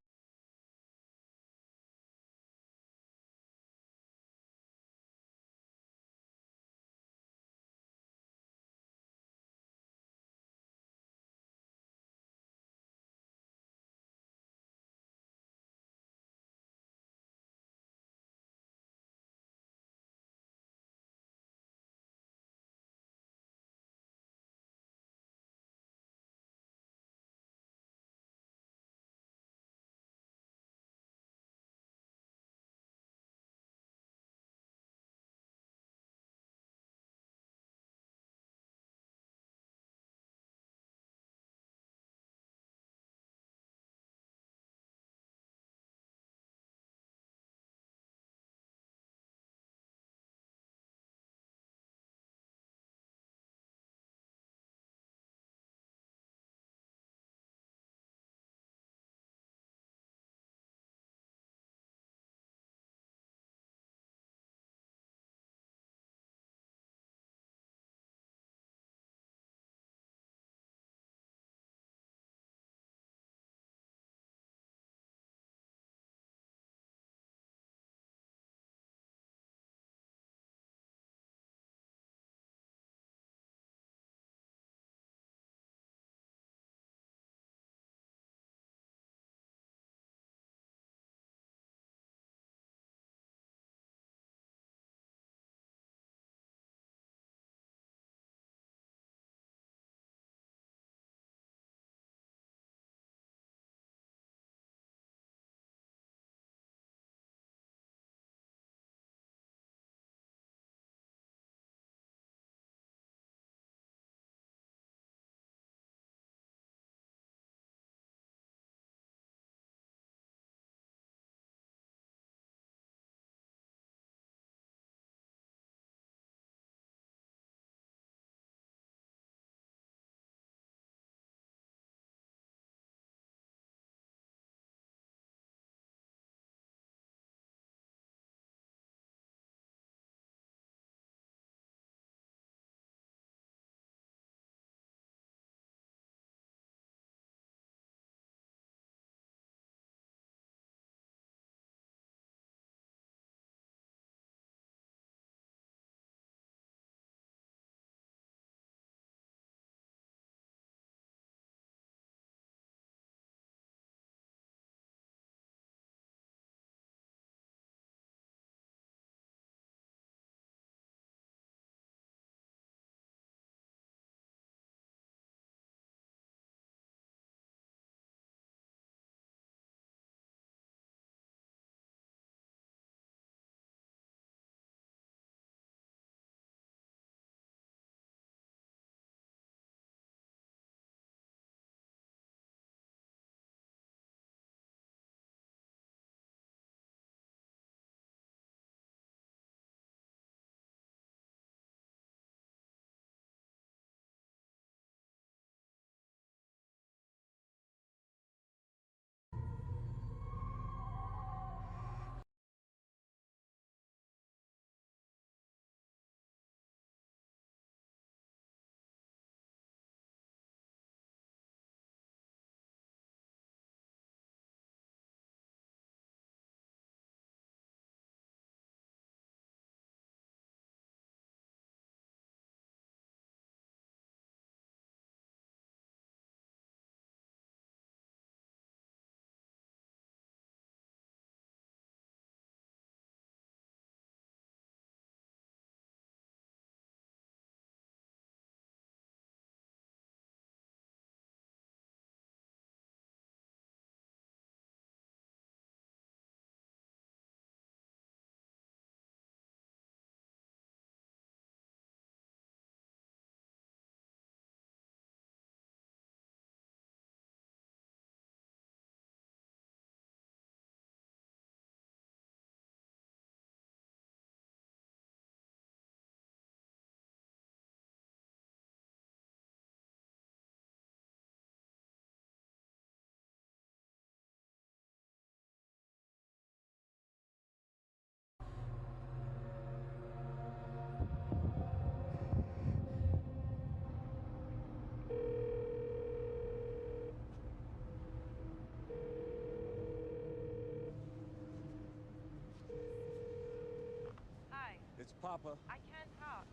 Speaker 12: Papa.
Speaker 13: I can't talk.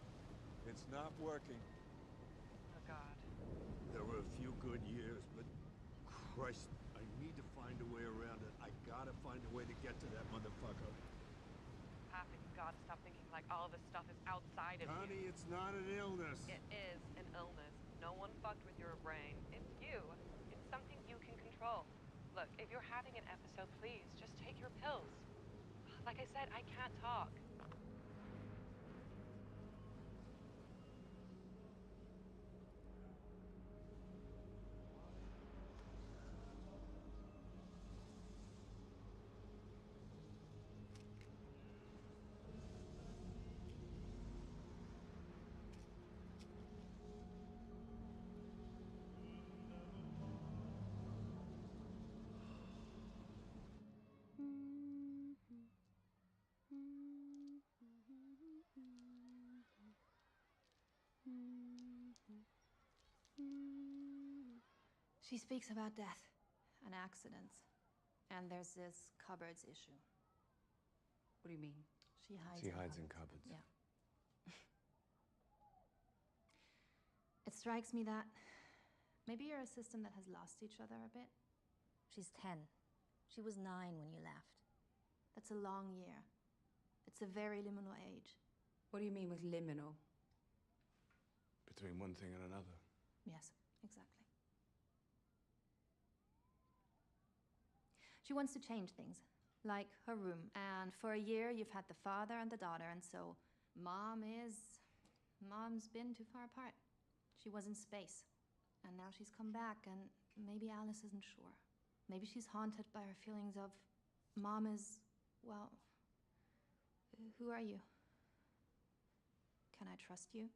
Speaker 12: It's not working.
Speaker 13: Oh, God.
Speaker 12: There were a few good years, but Christ, I need to find a way around it. I gotta find a way to get to that motherfucker.
Speaker 13: Papa, you gotta stop thinking like all this stuff is outside of
Speaker 12: Honey,
Speaker 13: you.
Speaker 12: it's not an illness.
Speaker 13: It is an illness. No one fucked with your brain. It's you. It's something you can control. Look, if you're having an episode, please, just take your pills. Like I said, I can't talk.
Speaker 14: She speaks about death and accidents. And there's this cupboards issue.
Speaker 15: What do you mean?
Speaker 14: She hides
Speaker 16: She hides in cupboards.
Speaker 14: Yeah. It strikes me that maybe you're a system that has lost each other a bit.
Speaker 11: She's 10. She was 9 when you left.
Speaker 14: That's a long year. It's a very liminal age.
Speaker 15: What do you mean with liminal?
Speaker 16: Between one thing and another.
Speaker 14: Yes, exactly. She wants to change things, like her room. And for a year, you've had the father and the daughter, and so Mom's been too far apart. She was in space. And now she's come back, and maybe Alice isn't sure. Maybe she's haunted by her feelings of Mom is, well, who are you? Can I trust you?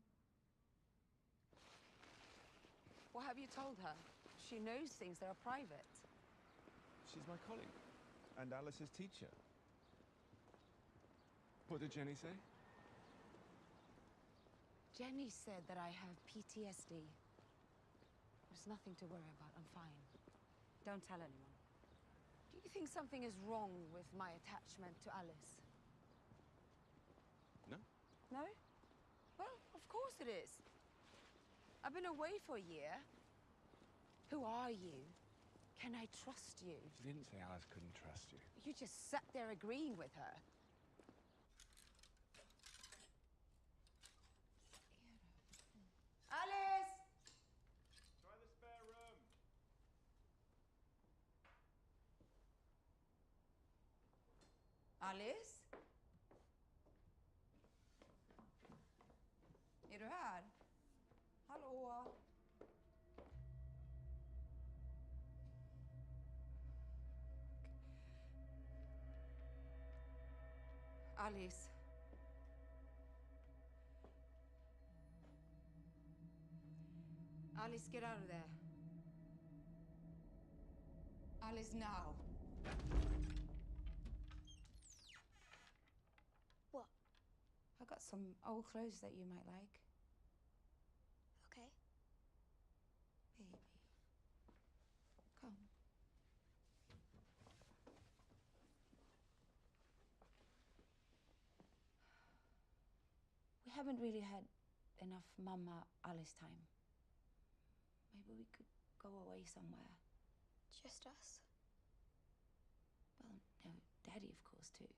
Speaker 15: What have you told her? She knows things that are private.
Speaker 16: She's my colleague and Alice's teacher. What did Jenny say?
Speaker 15: Jenny said that I have PTSD. There's nothing to worry about. I'm fine. Don't tell anyone. Do you think something is wrong with my attachment to Alice?
Speaker 16: No.
Speaker 15: No? Well, of course it is. I've been away for a year. Who are you? Can I trust you?
Speaker 16: She didn't say Alice couldn't trust you.
Speaker 15: You just sat there agreeing with her. Alice!
Speaker 1: Try the spare room.
Speaker 15: Alice? Är du här? Hallå? Alice. Alice, get out of there. Alice, now.
Speaker 14: What?
Speaker 15: I got some old clothes that you might like.
Speaker 14: Okay.
Speaker 15: Baby. Come. We haven't really had enough Mama Alice time. Maybe we could go away somewhere.
Speaker 14: Just us?
Speaker 15: Well, no, Daddy, of course, too.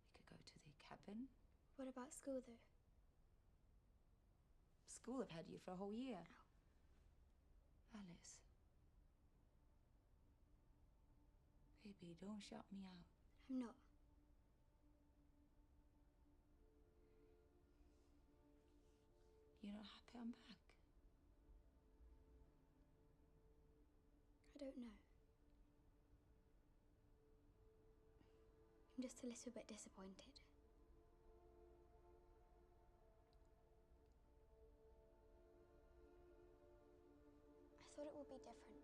Speaker 15: We could go to the cabin.
Speaker 14: What about school, though?
Speaker 15: School have had you for a whole year. Alice. Baby, don't shut me out.
Speaker 14: I'm not.
Speaker 15: You're not happy I'm back?
Speaker 14: I don't know. I'm just a little bit disappointed. I thought it would be different.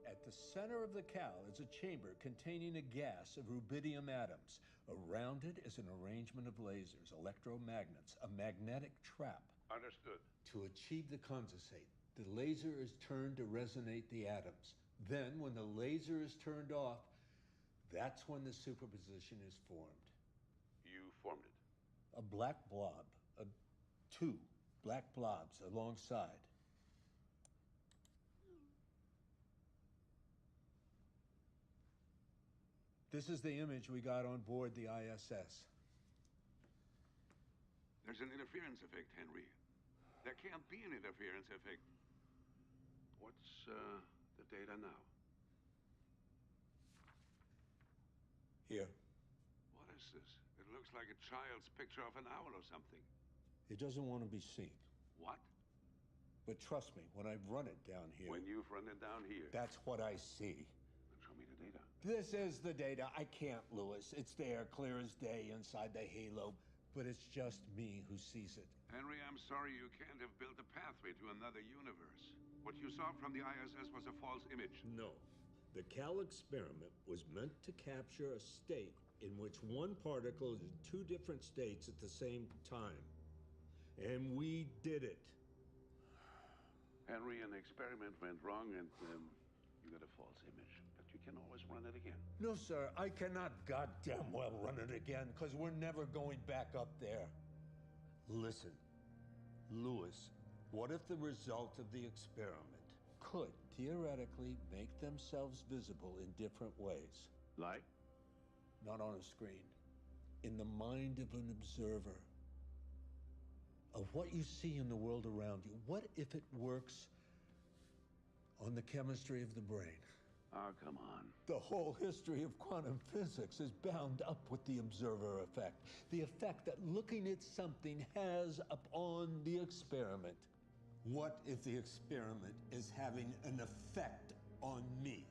Speaker 17: At the center of the cowl is a chamber containing a gas of rubidium atoms. Around it is an arrangement of lasers, electromagnets, a magnetic trap.
Speaker 12: Understood.
Speaker 17: To achieve the condensate, the laser is turned to resonate the atoms. Then, when the laser is turned off, that's when the superposition is formed.
Speaker 12: you formed it?
Speaker 17: A black blob. Two black blobs alongside. This is the image we got on board the ISS.
Speaker 12: There's an interference effect, Henry. There can't be an interference effect. What's the data now?
Speaker 17: Here.
Speaker 12: What is this? It looks like a child's picture of an owl or something.
Speaker 17: It doesn't want to be seen.
Speaker 12: What?
Speaker 17: But trust me, when I've run it down here...
Speaker 12: When you've run it down here?
Speaker 17: That's what I see.
Speaker 12: Then show me the data.
Speaker 17: This is the data. I can't, Lewis. It's there, clear as day, inside the halo. But it's just me who sees it.
Speaker 12: Henry, I'm sorry you can't have built a pathway to another universe. What you saw from the ISS was a false image.
Speaker 17: No. The Cal experiment was meant to capture a state in which one particle is in two different states at the same time. And we did it.
Speaker 12: Henry, an experiment went wrong and you got a false image. But you can always run it again.
Speaker 17: No, sir, I cannot goddamn well run it again, because we're never going back up there. Listen, Lewis, what if the result of the experiment could theoretically make themselves visible in different ways?
Speaker 12: Like?
Speaker 17: Not on a screen. In the mind of an observer. Of what you see in the world around you. What if it works on the chemistry of the brain?
Speaker 12: Oh, come on.
Speaker 17: The whole history of quantum physics is bound up with the observer effect. The effect that looking at something has upon the experiment. What if the experiment is having an effect on me?